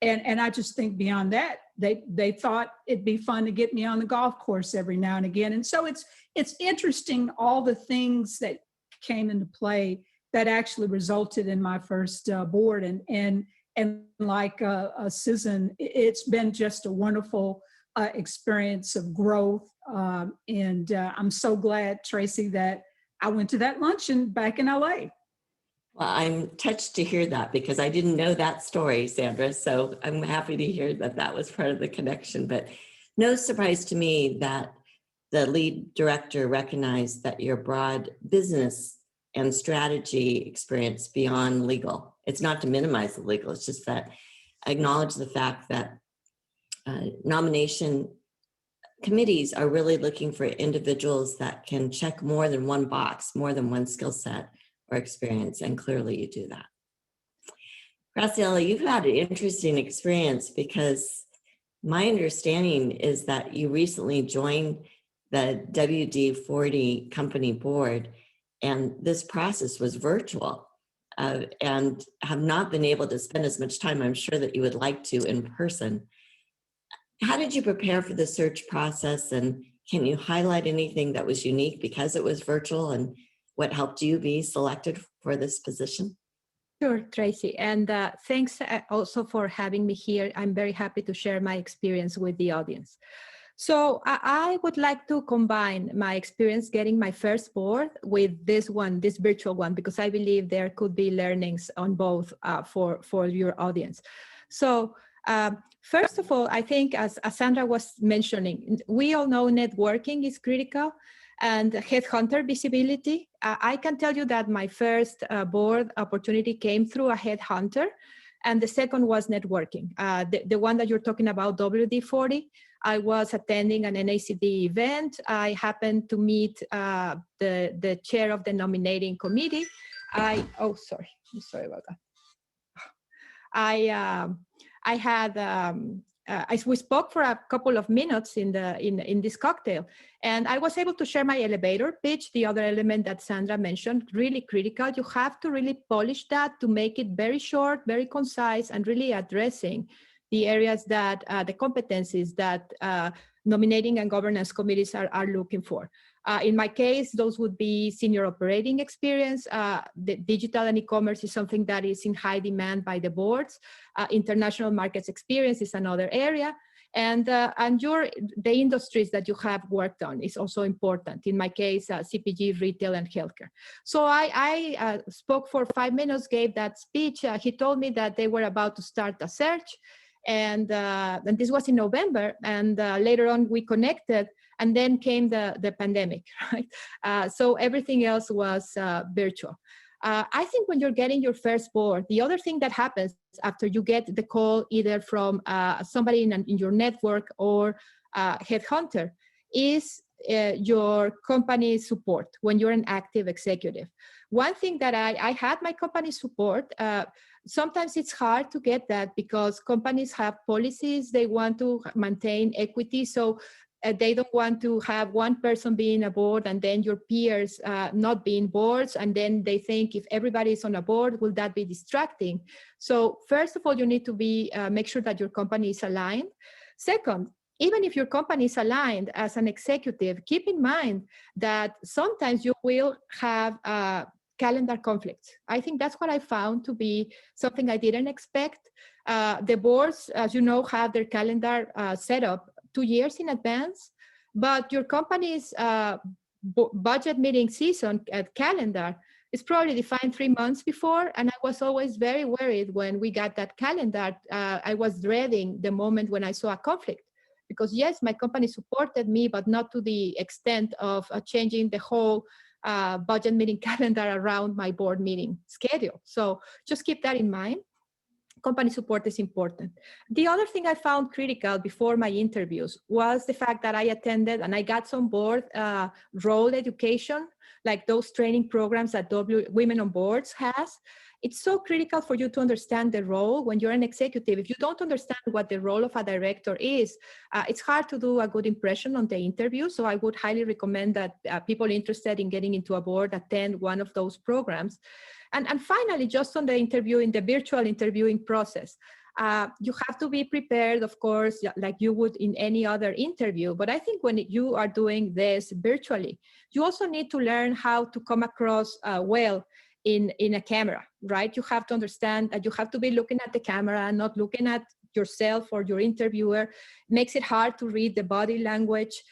And I just think beyond that, they thought it'd be fun to get me on the golf course every now and again. And so it's interesting, all the things that came into play that actually resulted in my first board. And like Susan, it's been just a wonderful experience of growth. And I'm so glad, Tracy, that I went to that luncheon back in LA. Well, I'm touched to hear that, because I didn't know that story, Sandra. So I'm happy to hear that was part of the connection. But no surprise to me that the lead director recognized that your broad business and strategy experience beyond legal. It's not to minimize the legal, it's just that I acknowledge the fact that nomination committees are really looking for individuals that can check more than one box, more than one skill set or experience, and clearly you do that. Graciela, you've had an interesting experience, because my understanding is that you recently joined the WD-40 company board, and this process was virtual, and have not been able to spend as much time, I'm sure, that you would like to in person. How did you prepare for the search process, and can you highlight anything that was unique because it was virtual, and what helped you be selected for this position? Sure, Tracy. And thanks also for having me here. I'm very happy to share my experience with the audience. So I would like to combine my experience getting my first board with this virtual one, because I believe there could be learnings on both for your audience. So first of all, I think as Sandra was mentioning, we all know networking is critical, and headhunter visibility. I can tell you that my first board opportunity came through a headhunter, and the second was networking. The one that you're talking about, WD-40, I was attending an NACD event. I happened to meet the chair of the nominating committee. I'm sorry about that. We spoke for a couple of minutes in this cocktail, and I was able to share my elevator pitch. The other element that Sandra mentioned, really critical. You have to really polish that to make it very short, very concise, and really addressing the areas that the competencies that nominating and governance committees are looking for. In my case, those would be senior operating experience. The digital and e-commerce is something that is in high demand by the boards. International markets experience is another area. And the industries that you have worked on is also important. In my case, CPG, retail, and healthcare. So I spoke for 5 minutes, gave that speech. He told me that they were about to start a search. And this was in November. And later on, we connected. And then came the pandemic, right? So everything else was virtual. I think when you're getting your first board, the other thing that happens after you get the call either from somebody in your network or headhunter is your company support when you're an active executive. One thing that I had my company support, sometimes it's hard to get that because companies have policies, they want to maintain equity. So they don't want to have one person being a board and then your peers not being boards. And then they think if everybody is on a board, will that be distracting? So first of all, you need to make sure that your company is aligned. Second, even if your company is aligned as an executive, keep in mind that sometimes you will have calendar conflicts. I think that's what I found to be something I didn't expect. The boards, as you know, have their calendar set up 2 years in advance, but your company's budget meeting season calendar is probably defined 3 months before. And I was always very worried when we got that calendar. I was dreading the moment when I saw a conflict because yes, my company supported me, but not to the extent of changing the whole budget meeting calendar around my board meeting schedule. So just keep that in mind. Company support is important. The other thing I found critical before my interviews was the fact that I attended and I got some board role education, like those training programs that Women on Boards has. It's so critical for you to understand the role when you're an executive. If you don't understand what the role of a director is, it's hard to do a good impression on the interview. So I would highly recommend that people interested in getting into a board attend one of those programs. And finally, just on the virtual interviewing process, you have to be prepared, of course, like you would in any other interview. But I think when you are doing this virtually, you also need to learn how to come across well in a camera, right? You have to understand that you have to be looking at the camera and not looking at yourself or your interviewer. Makes it hard to read the body language.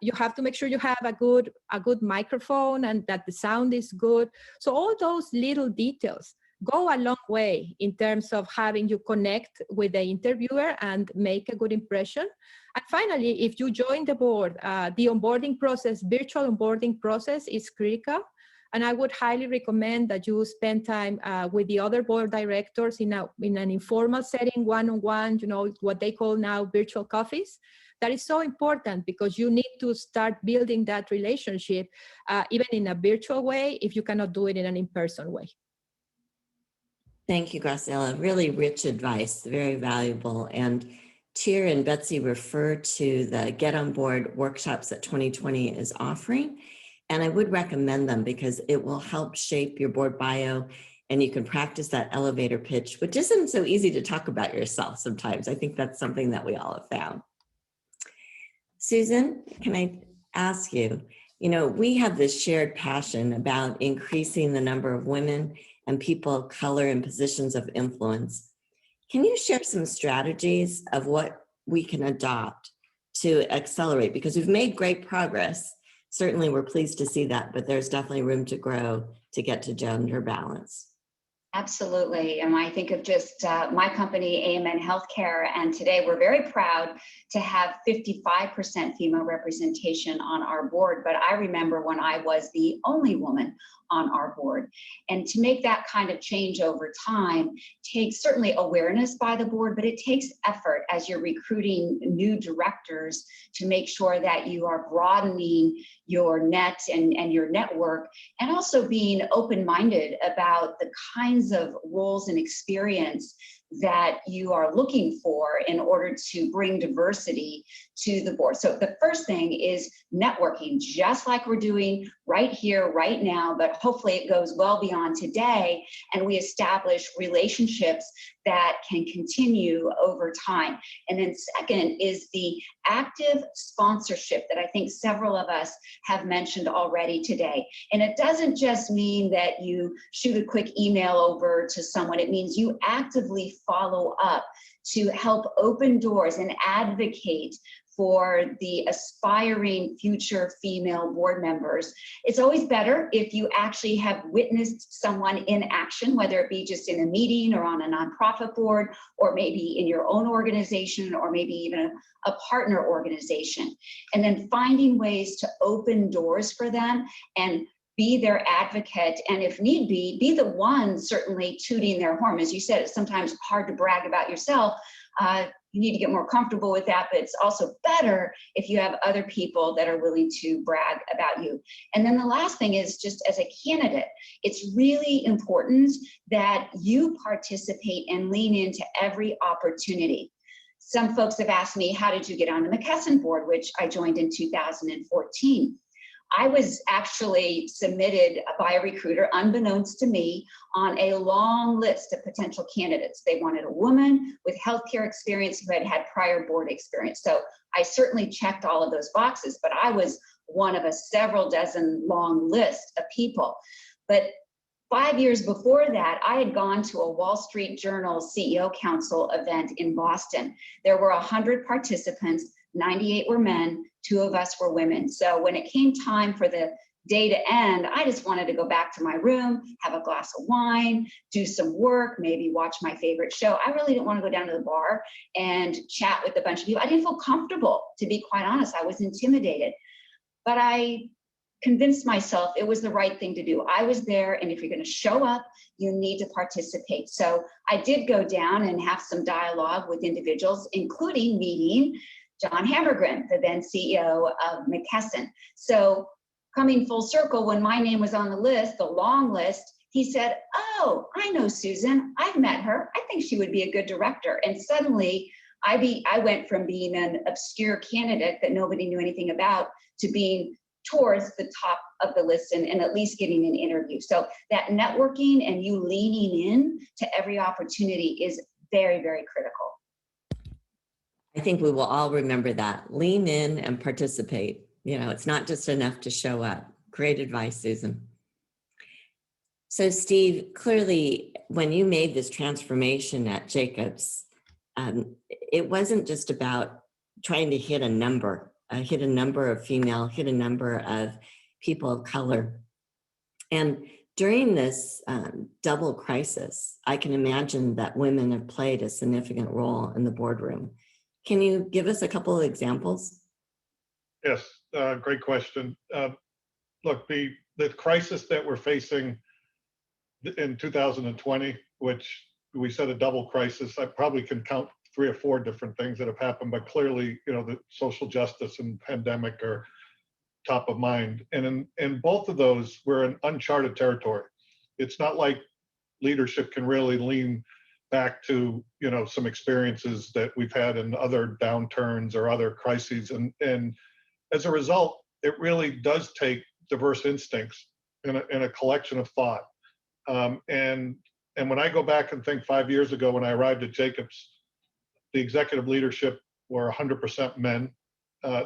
You have to make sure you have a good microphone and that the sound is good. So all those little details go a long way in terms of having you connect with the interviewer and make a good impression. And finally, if you join the board, the onboarding process, virtual onboarding process is critical. And I would highly recommend that you spend time with the other board directors in an informal setting, one-on-one, what they call now virtual coffees. That is so important because you need to start building that relationship, even in a virtual way, if you cannot do it in an in-person way. Thank you, Graciela. Really rich advice, very valuable. And Tyr and Betsy refer to the Get On Board workshops that 2020 is offering. And I would recommend them because it will help shape your board bio and you can practice that elevator pitch, which isn't so easy to talk about yourself sometimes. I think that's something that we all have found. Susan, can I ask you, we have this shared passion about increasing the number of women and people of color in positions of influence. Can you share some strategies of what we can adopt to accelerate? Because we've made great progress. Certainly, we're pleased to see that, but there's definitely room to grow to get to gender balance. Absolutely. And I think of just my company, AMN Healthcare, and today we're very proud to have 55% female representation on our board. But I remember when I was the only woman on our board. And to make that kind of change over time takes certainly awareness by the board, but it takes effort as you're recruiting new directors to make sure that you are broadening your net and your network, and also being open-minded about the kinds of roles and experience that you are looking for in order to bring diversity to the board. So the first thing is networking, just like we're doing right here, right now, but hopefully it goes well beyond today, and we establish relationships that can continue over time. And then second is the active sponsorship that I think several of us have mentioned already today. And it doesn't just mean that you shoot a quick email over to someone. It means you actively follow up to help open doors and advocate for the aspiring future female board members. It's always better if you actually have witnessed someone in action, whether it be just in a meeting or on a nonprofit board, or maybe in your own organization, or maybe even a partner organization. And then finding ways to open doors for them and be their advocate, and if need be the one certainly tooting their horn. As you said, it's sometimes hard to brag about yourself. You need to get more comfortable with that, but it's also better if you have other people that are willing to brag about you. And then the last thing is, just as a candidate, it's really important that you participate and lean into every opportunity. Some folks have asked me, how did you get on the McKesson board, which I joined in 2014? I was actually submitted by a recruiter, unbeknownst to me, on a long list of potential candidates. They wanted a woman with healthcare experience who had had prior board experience. So I certainly checked all of those boxes, but I was one of a several dozen long list of people. But 5 years before that, I had gone to a Wall Street Journal CEO Council event in Boston. There were 100 participants, 98 were men, 2 of us were women. So when it came time for the day to end, I just wanted to go back to my room, have a glass of wine, do some work, maybe watch my favorite show. I really didn't want to go down to the bar and chat with a bunch of people. I didn't feel comfortable, to be quite honest. I was intimidated. But I convinced myself it was the right thing to do. I was there, and if you're going to show up, you need to participate. So I did go down and have some dialogue with individuals, including meeting John Hammergren, the then CEO of McKesson. So coming full circle, when my name was on the list, the long list, he said, "Oh, I know Susan. I've met her. I think she would be a good director." And suddenly I went from being an obscure candidate that nobody knew anything about to being towards the top of the list and at least getting an interview. So that networking and you leaning in to every opportunity is very, very critical. I think we will all remember that. Lean in and participate. You know, it's not just enough to show up. Great advice, Susan. So Steve, clearly when you made this transformation at Jacobs, it wasn't just about trying to hit a number of female, hit a number of people of color. And during this double crisis, I can imagine that women have played a significant role in the boardroom. Can you give us a couple of examples? Yes, great question. Look, the crisis that we're facing in 2020, which we said a double crisis, I probably can count 3 or 4 different things that have happened, but clearly, you know, the social justice and pandemic are top of mind. And in both of those, we're in uncharted territory. It's not like leadership can really lean back to, you know, some experiences that we've had in other downturns or other crises. And as a result, it really does take diverse instincts in a collection of thought. And when I go back and think 5 years ago when I arrived at Jacobs, the executive leadership were 100% men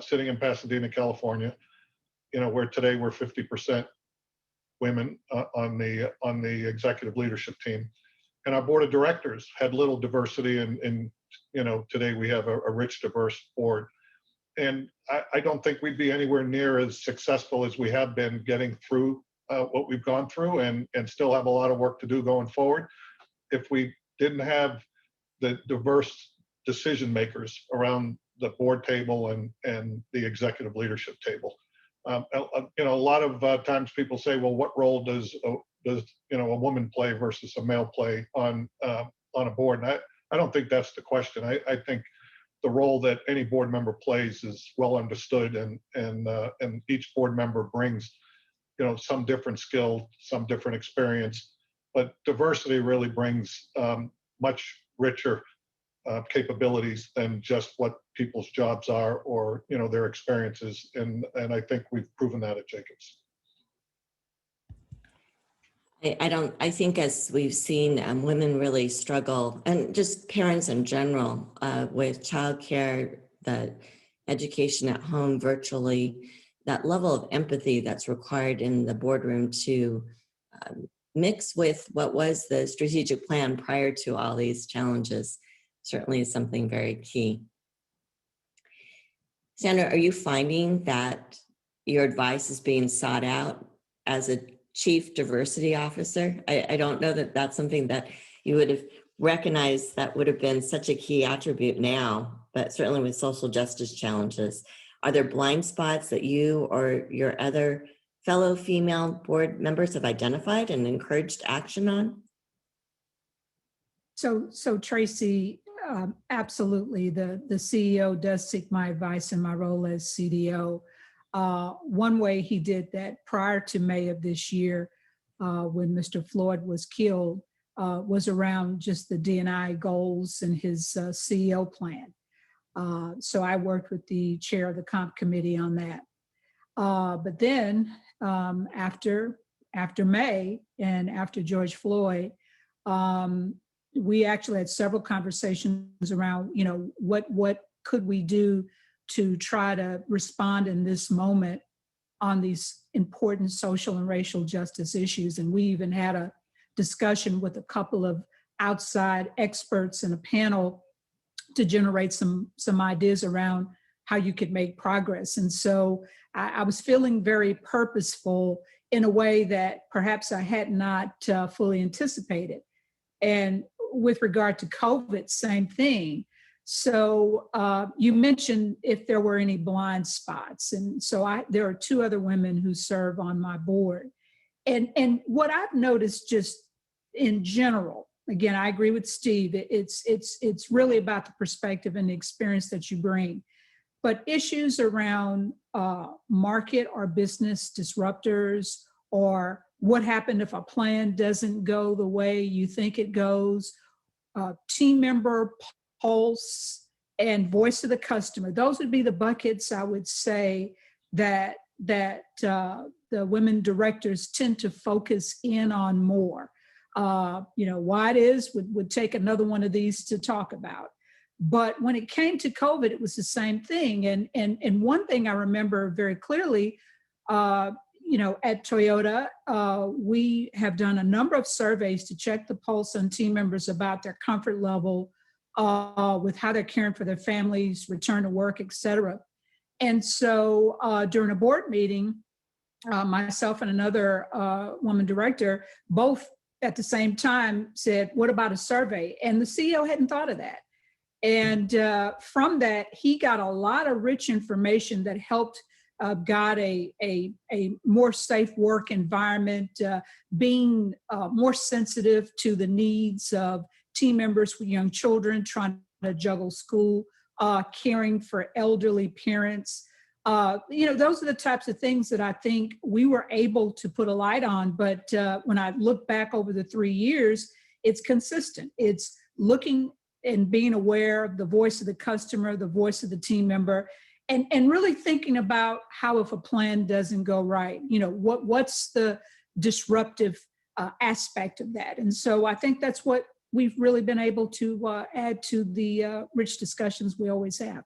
sitting in Pasadena, California, you know, where today we're 50% women on the executive leadership team. And our board of directors had little diversity, and you know, today we have a rich, diverse board. And I don't think we'd be anywhere near as successful as we have been getting through what we've gone through, and still have a lot of work to do going forward if we didn't have the diverse decision makers around the board table and the executive leadership table. A lot of times people say, well, what role does a woman play versus a male play on a board? And I don't think that's the question. I think the role that any board member plays is well understood, and each board member brings some different skill, some different experience, but diversity really brings much richer capabilities than just what people's jobs are or their experiences, and I think we've proven that at Jacobs. I think as we've seen, women really struggle, and just parents in general, with childcare, the education at home virtually, that level of empathy that's required in the boardroom to mix with what was the strategic plan prior to all these challenges certainly is something very key. Sandra, are you finding that your advice is being sought out as a Chief Diversity Officer? I don't know that that's something that you would have recognized that would have been such a key attribute now, but certainly with social justice challenges. Are there blind spots that you or your other fellow female board members have identified and encouraged action on? So Tracy, absolutely. The CEO does seek my advice in my role as CDO. One way he did that prior to May of this year, when Mr. Floyd was killed, was around just the D&I goals and his CEO plan. So I worked with the chair of the comp committee on that. But then after May and after George Floyd, we actually had several conversations around, what could we do to try to respond in this moment on these important social and racial justice issues. And we even had a discussion with a couple of outside experts in a panel to generate some ideas around how you could make progress. And so I was feeling very purposeful in a way that perhaps I had not fully anticipated. And with regard to COVID, same thing. So you mentioned if there were any blind spots. And so there are two other women who serve on my board. And what I've noticed just in general, again, I agree with Steve, it's really about the perspective and the experience that you bring. But issues around market or business disruptors, or what happened if a plan doesn't go the way you think it goes, team member pulse, and voice of the customer. Those would be the buckets I would say that the women directors tend to focus in on more. Why it is would take another one of these to talk about. But when it came to COVID, it was the same thing. And one thing I remember very clearly, at Toyota, we have done a number of surveys to check the pulse on team members about their comfort level with how they're caring for their families, return to work, et cetera. And so during a board meeting, myself and another woman director, both at the same time said, what about a survey? And the CEO hadn't thought of that. And from that, he got a lot of rich information that helped guide a more safe work environment, being more sensitive to the needs of team members with young children, trying to juggle school, caring for elderly parents. Those are the types of things that I think we were able to put a light on. But when I look back over the 3 years, it's consistent. It's looking and being aware of the voice of the customer, the voice of the team member, and really thinking about how if a plan doesn't go right, what's the disruptive aspect of that. And so I think that's what we've really been able to add to the rich discussions we always have.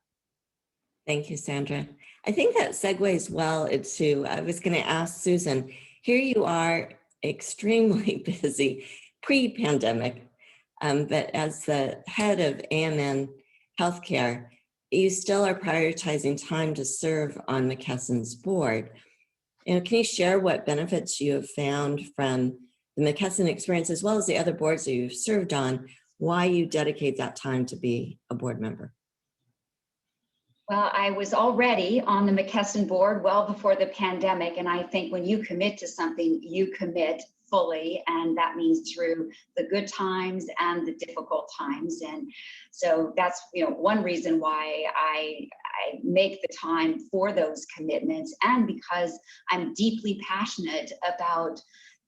Thank you, Sandra. I think that segues well into, I was going to ask Susan, here you are extremely busy pre-pandemic, but as the head of AMN Healthcare, you still are prioritizing time to serve on McKesson's board. Can you share what benefits you have found from the McKesson experience, as well as the other boards that you've served on, why you dedicate that time to be a board member? Well, I was already on the McKesson board well before the pandemic. And I think when you commit to something, you commit fully. And that means through the good times and the difficult times. And so that's, one reason why I make the time for those commitments, and because I'm deeply passionate about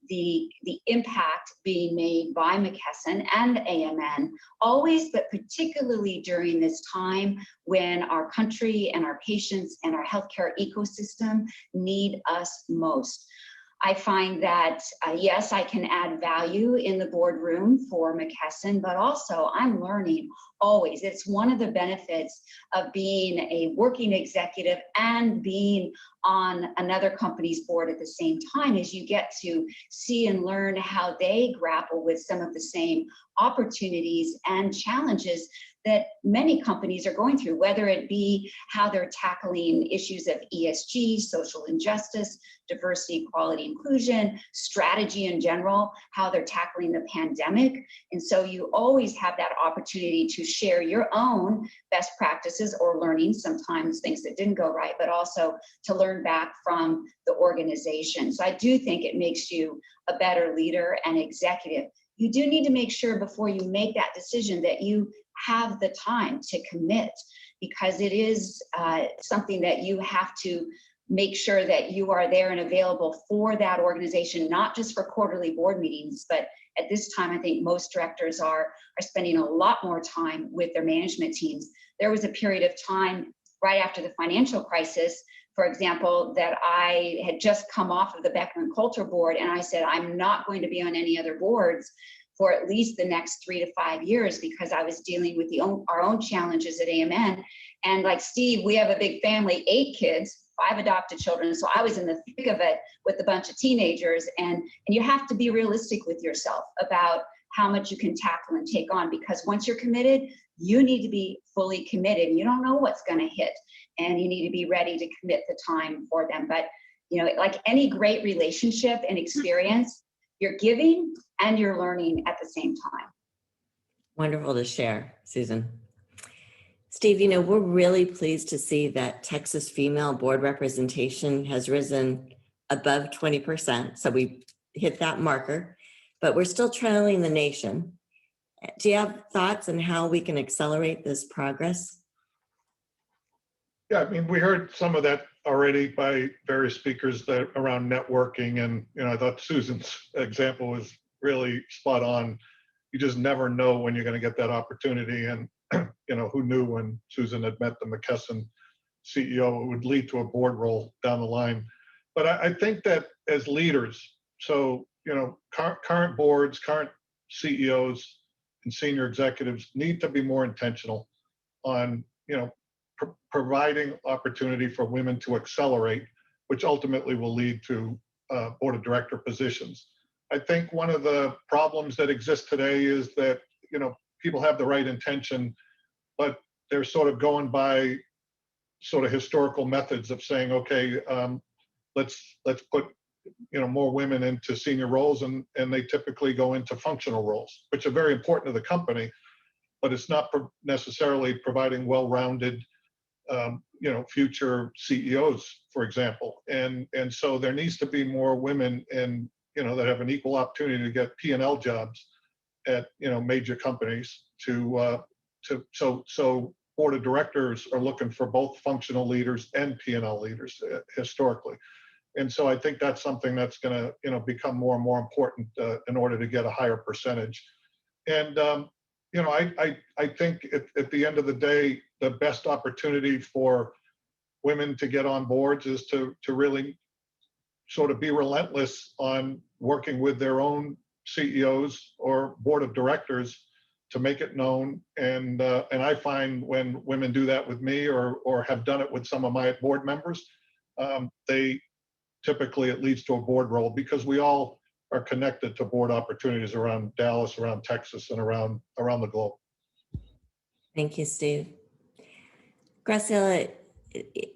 the impact being made by McKesson and AMN, always, but particularly during this time when our country and our patients and our healthcare ecosystem need us most. I find that, yes, I can add value in the boardroom for McKesson, but also I'm learning always. It's one of the benefits of being a working executive and being on another company's board at the same time, is you get to see and learn how they grapple with some of the same opportunities and challenges that many companies are going through, whether it be how they're tackling issues of ESG, social injustice, diversity, equality, inclusion, strategy in general, how they're tackling the pandemic. And so you always have that opportunity to share your own best practices or learning, sometimes things that didn't go right, but also to learn back from the organization. So I do think it makes you a better leader and executive. You do need to make sure before you make that decision that you have the time to commit, because it is something that you have to make sure that you are there and available for that organization, not just for quarterly board meetings, but at this time, I think most directors are spending a lot more time with their management teams. There was a period of time right after the financial crisis, for example, that I had just come off of the Beckman Coulter board, and I said, I'm not going to be on any other boards for at least the next 3 to 5 years, because I was dealing with our own challenges at AMN. And like Steve, we have a big family, 8 kids, 5 adopted children. So I was in the thick of it with a bunch of teenagers. And you have to be realistic with yourself about how much you can tackle and take on, because once you're committed, you need to be fully committed. You don't know what's going to hit, and you need to be ready to commit the time for them. But, like any great relationship and experience, you're giving and you're learning at the same time. Wonderful to share, Susan. Steve, we're really pleased to see that Texas female board representation has risen above 20%. So we hit that marker, but we're still trailing the nation. Do you have thoughts on how we can accelerate this progress? Yeah, we heard some of that already by various speakers that around networking, and I thought Susan's example was really spot on. You just never know when you're going to get that opportunity, and who knew when Susan had met the McKesson CEO it would lead to a board role down the line. But I think that as leaders, so current boards, current CEOs, and senior executives need to be more intentional on providing opportunity for women to accelerate, which ultimately will lead to board of director positions. I think one of the problems that exists today is that people have the right intention, but they're sort of going by sort of historical methods of saying, okay, let's put more women into senior roles, and they typically go into functional roles, which are very important to the company, but it's not necessarily providing well-rounded future CEOs, for example. And so there needs to be more women that have an equal opportunity to get P&L jobs at major companies so board of directors are looking for both functional leaders and P&L leaders historically. And so I think that's something that's going to become more and more important in order to get a higher percentage. And I think at the end of the day, the best opportunity for women to get on boards is to really sort of be relentless on working with their own CEOs or board of directors to make it known. And I find when women do that with me or have done it with some of my board members, they typically it leads to a board role, because we all are connected to board opportunities around Dallas, around Texas, and around the globe. Thank you, Steve. Graciela,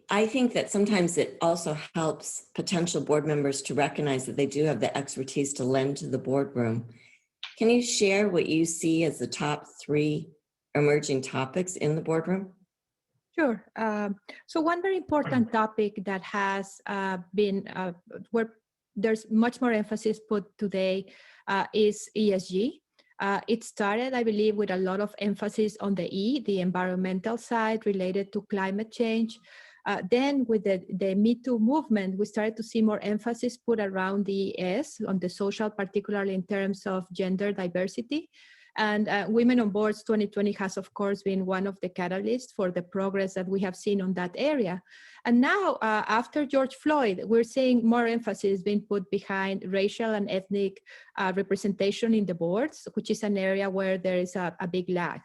I think that sometimes it also helps potential board members to recognize that they do have the expertise to lend to the boardroom. Can you share what you see as the top 3 emerging topics in the boardroom? Sure. So one very important topic that has been where there's much more emphasis put today is ESG. It started, I believe, with a lot of emphasis on the E, the environmental side related to climate change. Then with the Me Too movement, we started to see more emphasis put around the S, on the social, particularly in terms of gender diversity. And Women on Boards 2020 has, of course, been one of the catalysts for the progress that we have seen on that area. And now, after George Floyd, we're seeing more emphasis being put behind racial and ethnic representation in the boards, which is an area where there is a big lag.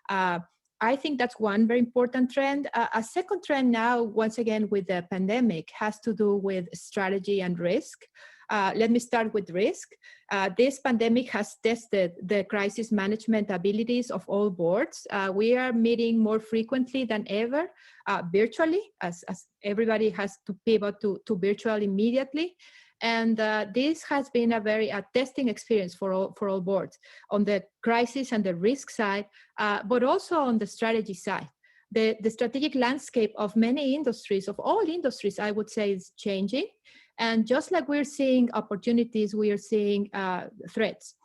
I think that's one very important trend. A second trend now, once again, with the pandemic, has to do with strategy and risk. Let me start with risk. This pandemic has tested the crisis management abilities of all boards. We are meeting more frequently than ever, virtually, as everybody has to pivot to virtual immediately. And this has been a very testing experience for all boards on the crisis and the risk side, but also on the strategy side. The strategic landscape of many industries, of all industries, I would say, is changing. And just like we're seeing opportunities, we are seeing threats.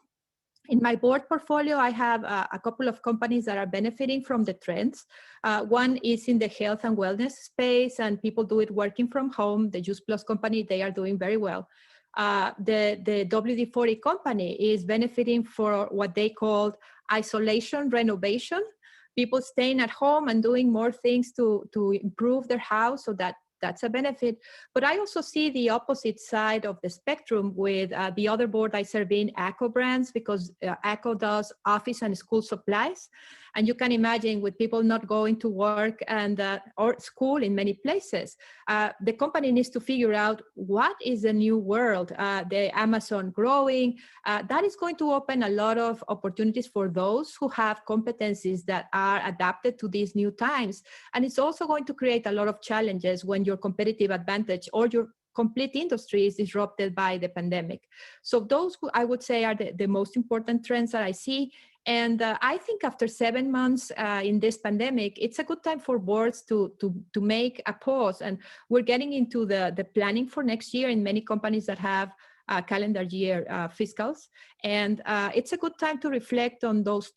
In my board portfolio, I have a couple of companies that are benefiting from the trends. One is in the health and wellness space, and people do it working from home. The Juice Plus company, they are doing very well. The WD-40 company is benefiting for what they called isolation renovation. People staying at home and doing more things to improve their house, so that's a benefit. But I also see the opposite side of the spectrum with the other board I serve in, ACO Brands, because ACO does office and school supplies. And you can imagine with people not going to work and or school in many places, the company needs to figure out what is the new world, the Amazon growing. That is going to open a lot of opportunities for those who have competencies that are adapted to these new times. And it's also going to create a lot of challenges when your competitive advantage or your complete industry is disrupted by the pandemic. So those, I would say, are the most important trends that I see. And I think after 7 months in this pandemic, it's a good time for boards to make a pause. And we're getting into the planning for next year in many companies that have calendar year fiscals. And it's a good time to reflect on those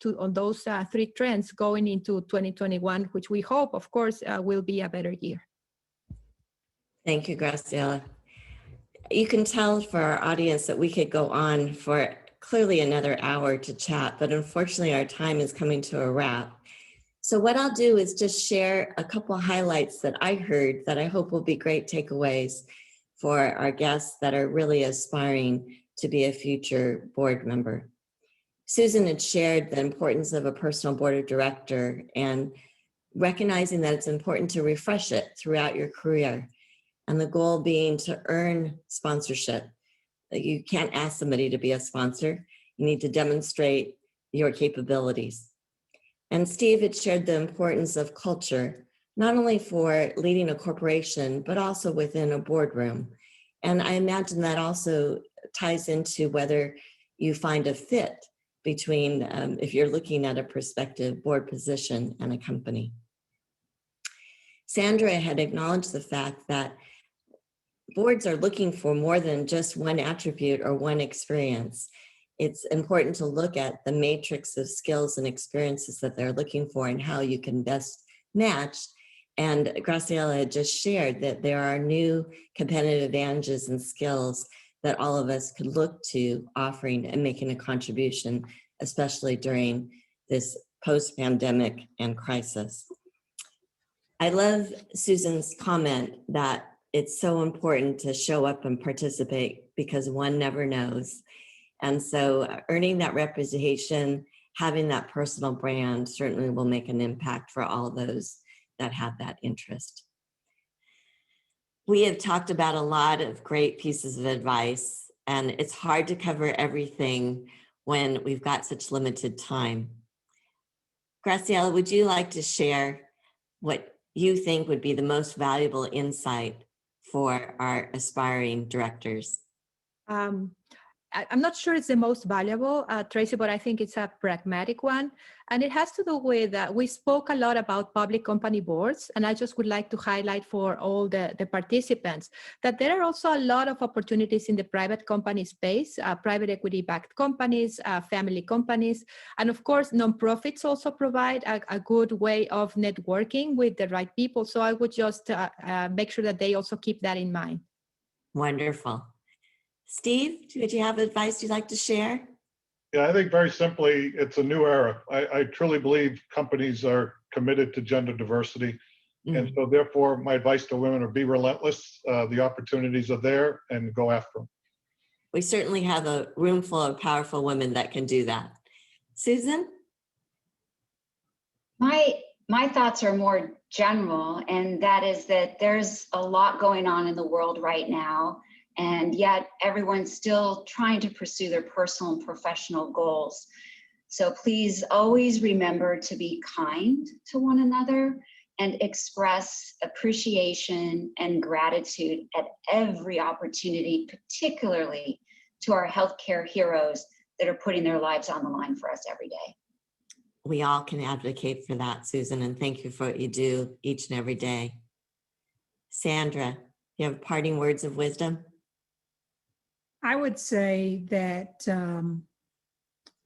three trends going into 2021, which we hope, of course, will be a better year. Thank you, Graciela. You can tell for our audience that we could go on for clearly another hour to chat, but unfortunately our time is coming to a wrap. So what I'll do is just share a couple of highlights that I heard that I hope will be great takeaways for our guests that are really aspiring to be a future board member. Susan had shared the importance of a personal board of director and recognizing that it's important to refresh it throughout your career, and the goal being to earn sponsorship. You can't ask somebody to be a sponsor. You need to demonstrate your capabilities. And Steve had shared the importance of culture, not only for leading a corporation, but also within a boardroom. And I imagine that also ties into whether you find a fit between, if you're looking at a prospective board position and a company. Sandra had acknowledged the fact that boards are looking for more than just one attribute or one experience. It's important to look at the matrix of skills and experiences that they're looking for and how you can best match. And Graciela had just shared that there are new competitive advantages and skills that all of us could look to offering and making a contribution, especially during this post-pandemic and crisis. I love Susan's comment that it's so important to show up and participate because one never knows. And so earning that representation, having that personal brand certainly will make an impact for all those that have that interest. We have talked about a lot of great pieces of advice, and it's hard to cover everything when we've got such limited time. Graciela, would you like to share what you think would be the most valuable insight for our aspiring directors? I'm not sure it's the most valuable, Tracy, but I think it's a pragmatic one. And it has to do with that we spoke a lot about public company boards. And I just would like to highlight for all the participants that there are also a lot of opportunities in the private company space, private equity backed companies, family companies. And of course, nonprofits also provide a good way of networking with the right people. So I would just make sure that they also keep that in mind. Wonderful. Steve, did you have advice you'd like to share? Yeah, I think very simply, it's a new era. I truly believe companies are committed to gender diversity. And so therefore, my advice to women are be relentless. The opportunities are there and go after them. We certainly have a room full of powerful women that can do that. Susan? My thoughts are more general, and that is that there's a lot going on in the world right now, and yet everyone's still trying to pursue their personal and professional goals. So please always remember to be kind to one another and express appreciation and gratitude at every opportunity, particularly to our healthcare heroes that are putting their lives on the line for us every day. We all can advocate for that, Susan, and thank you for what you do each and every day. Sandra, you have parting words of wisdom? I would say that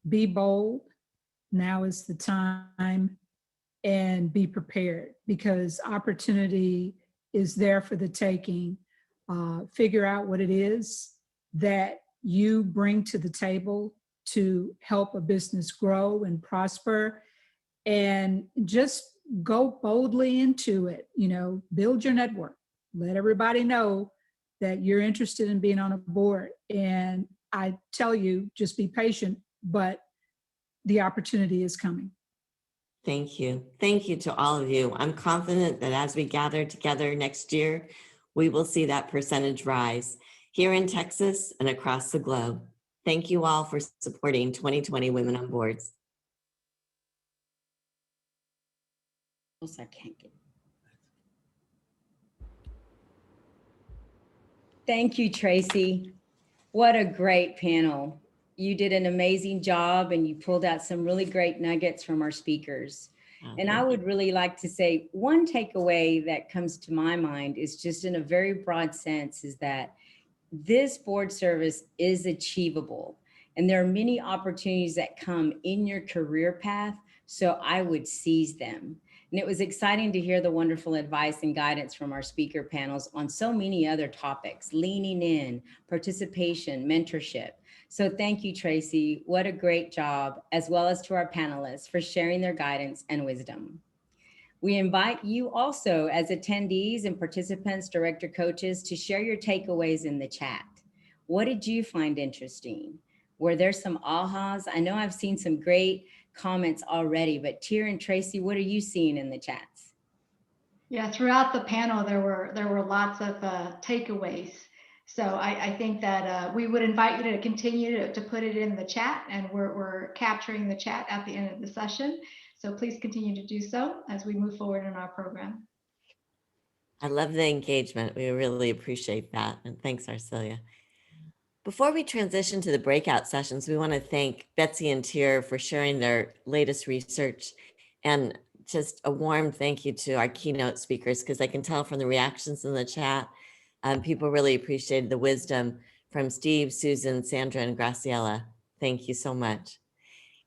be bold. Now is the time, and be prepared, because opportunity is there for the taking. Figure out what it is that you bring to the table to help a business grow and prosper, and just go boldly into it. You know, build your network, let everybody know that you're interested in being on a board. And I tell you, just be patient, but the opportunity is coming. Thank you. Thank you to all of you. I'm confident that as we gather together next year, we will see that percentage rise here in Texas and across the globe. Thank you all for supporting 2020 Women on Boards. I can't get. Thank you, Tracy. What a great panel. You did an amazing job and you pulled out some really great nuggets from our speakers. And I would really like to say one takeaway that comes to my mind is just in a very broad sense is that this board service is achievable. And there are many opportunities that come in your career path. So I would seize them. And it was exciting to hear the wonderful advice and guidance from our speaker panels on so many other topics, leaning in, participation, mentorship. So thank you, Tracy. What a great job, as well as to our panelists for sharing their guidance and wisdom. We invite you also as attendees and participants, director coaches, to share your takeaways in the chat. What did you find interesting? Were there some ahas? I know I've seen some great comments already, but Tyr and Tracy, what are you seeing in the chats? Yeah, throughout the panel, there were lots of takeaways. So I think that we would invite you to continue to put it in the chat, and we're capturing the chat at the end of the session. So please continue to do so as we move forward in our program. I love the engagement. We really appreciate that. And thanks, Arcelia. Before we transition to the breakout sessions, we want to thank Betsy and Tyr for sharing their latest research, and just a warm thank you to our keynote speakers, because I can tell from the reactions in the chat, people really appreciated the wisdom from Steve, Susan, Sandra, and Graciela. Thank you so much.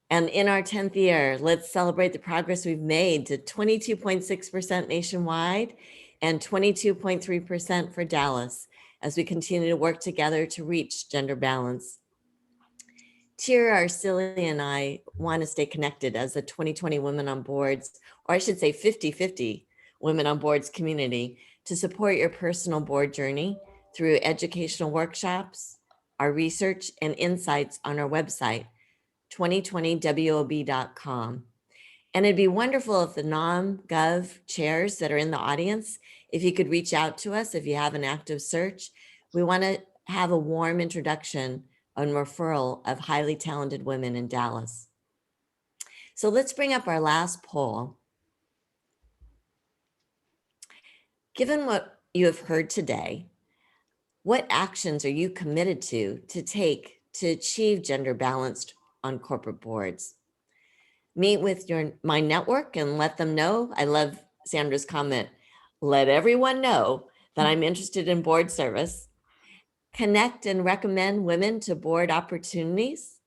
And in our 10th year, let's celebrate the progress we've made to 22.6% nationwide and 22.3% for Dallas, as we continue to work together to reach gender balance. Tyr, Arcelia, and I want to stay connected as a 2020 Women on Boards, or I should say 50-50 Women on Boards community, to support your personal board journey through educational workshops, our research, and insights on our website, 2020wob.com. And it'd be wonderful if the NOM/Gov chairs that are in the audience, if you could reach out to us if you have an active search. We want to have a warm introduction and referral of highly talented women in Dallas. So let's bring up our last poll. Given what you have heard today, what actions are you committed to take to achieve gender balanced on corporate boards. Meet with my network and let them know. I love Sandra's comment. Let everyone know that I'm interested in board service. Connect and recommend women to board opportunities.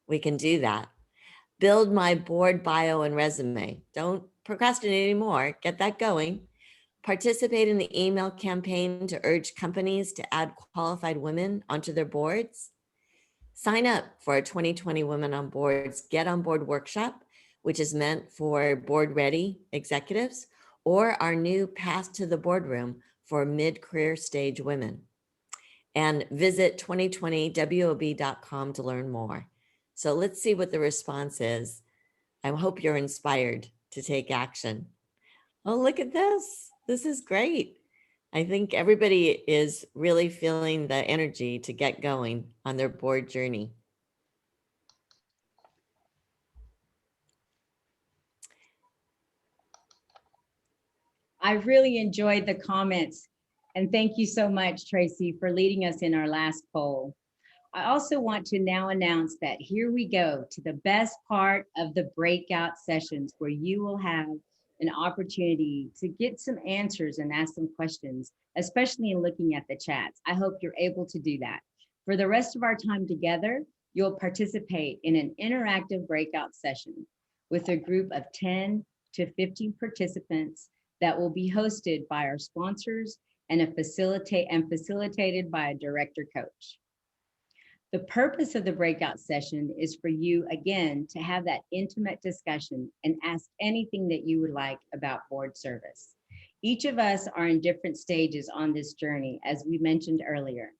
We can do that. Build my board bio and resume. Don't procrastinate anymore. Get that going. Participate in the email campaign to urge companies to add qualified women onto their boards. Sign up for our 2020 Women on Boards Get on Board workshop, which is meant for board-ready executives, or our new Path to the Boardroom for mid-career stage women. And visit 2020wob.com to learn more. So let's see what the response is. I hope you're inspired to take action. Oh, look at this. This is great. I think everybody is really feeling the energy to get going on their board journey. I really enjoyed the comments, and thank you so much, Tracy, for leading us in our last poll. I also want to now announce that here we go to the best part of the breakout sessions, where you will have an opportunity to get some answers and ask some questions, especially in looking at the chats. I hope you're able to do that. For the rest of our time together, you'll participate in an interactive breakout session with a group of 10 to 15 participants that will be hosted by our sponsors and facilitated by a director coach. The purpose of the breakout session is for you, again, to have that intimate discussion and ask anything that you would like about board service. Each of us are in different stages on this journey, as we mentioned earlier.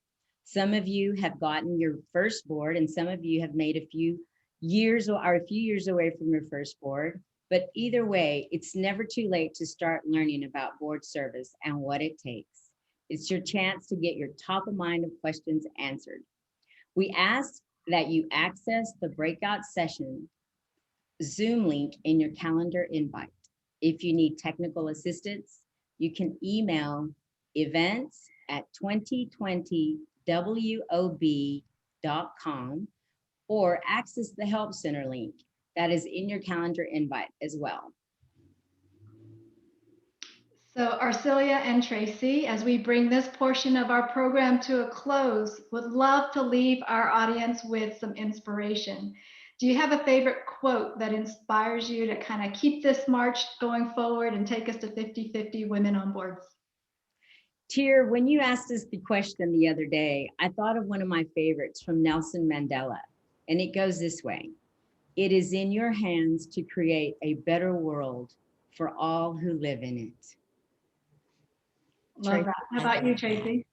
Some of you have gotten your first board, and some of you have made a few years away from your first board. But either way, it's never too late to start learning about board service and what it takes. It's your chance to get your top of mind of questions answered. We ask that you access the breakout session Zoom link in your calendar invite. If you need technical assistance, you can email events@2020wob.com or access the Help Center link that is in your calendar invite as well. So Arcelia and Tracy, as we bring this portion of our program to a close, would love to leave our audience with some inspiration. Do you have a favorite quote that inspires you to kind of keep this march going forward and take us to 50-50 women on boards? Tier, when you asked us the question the other day, I thought of one of my favorites from Nelson Mandela, and it goes this way: "It is in your hands to create a better world for all who live in it." Love that. How about you, Tracy?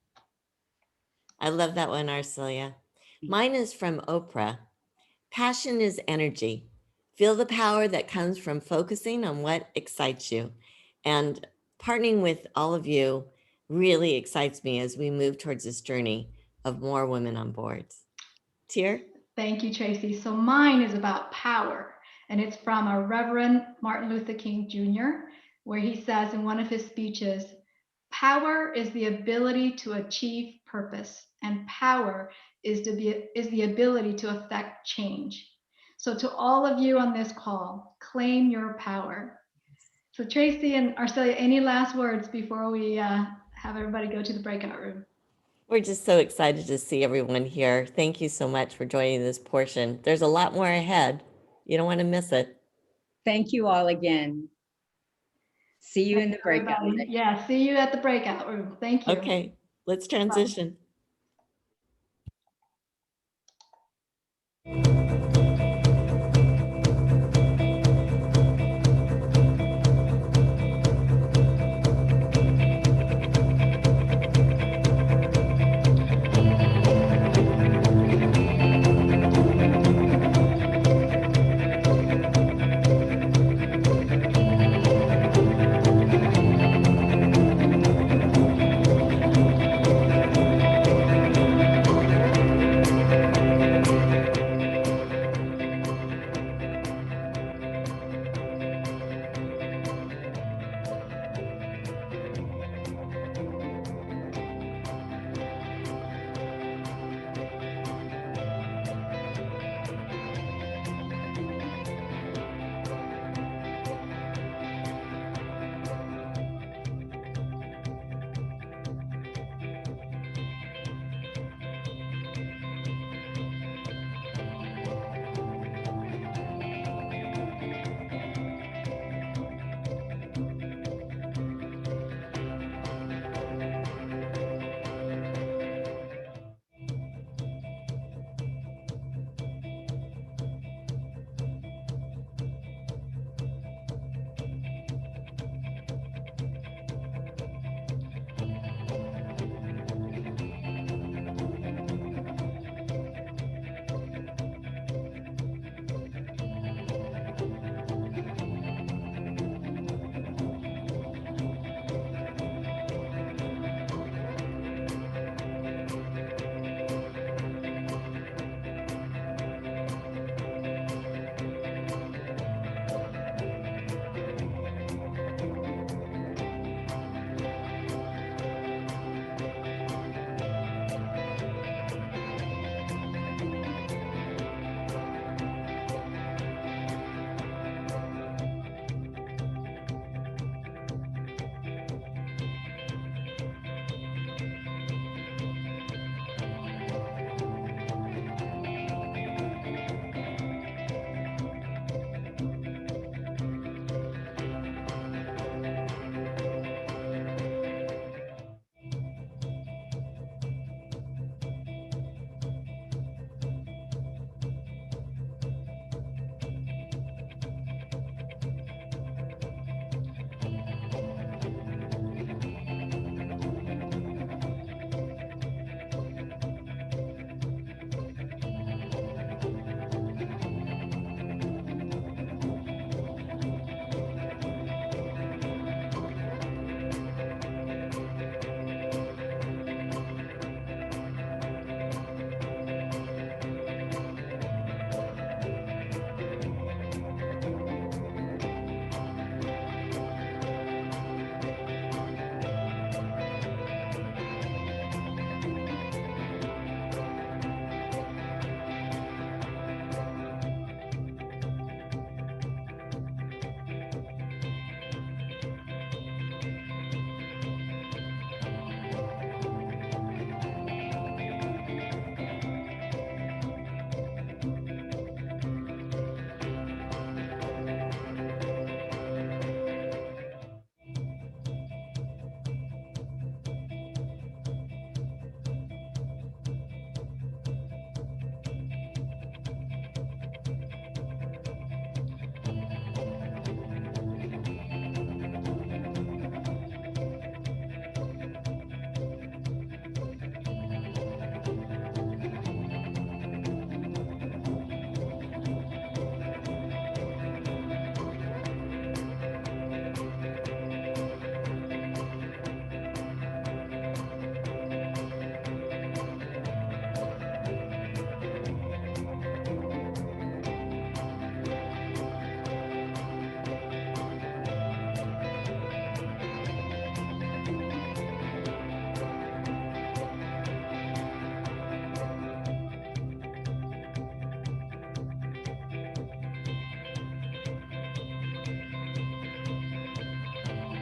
I love that one, Arcelia. Mine is from Oprah. Passion is energy. Feel the power that comes from focusing on what excites you. And partnering with all of you really excites me as we move towards this journey of more women on boards. Tier? Thank you, Tracy. So mine is about power, and it's from our Reverend Martin Luther King Jr., where he says in one of his speeches, "Power is the ability to achieve purpose, and power is the ability to affect change." So to all of you on this call, claim your power. So Tracy and Arcelia, any last words before we have everybody go to the breakout room? We're just so excited to see everyone here. Thank you so much for joining this portion. There's a lot more ahead. You don't want to miss it. Thank you all again. See you in the breakout room. Yeah, see you at the breakout room. Thank you. Okay, let's transition. Bye.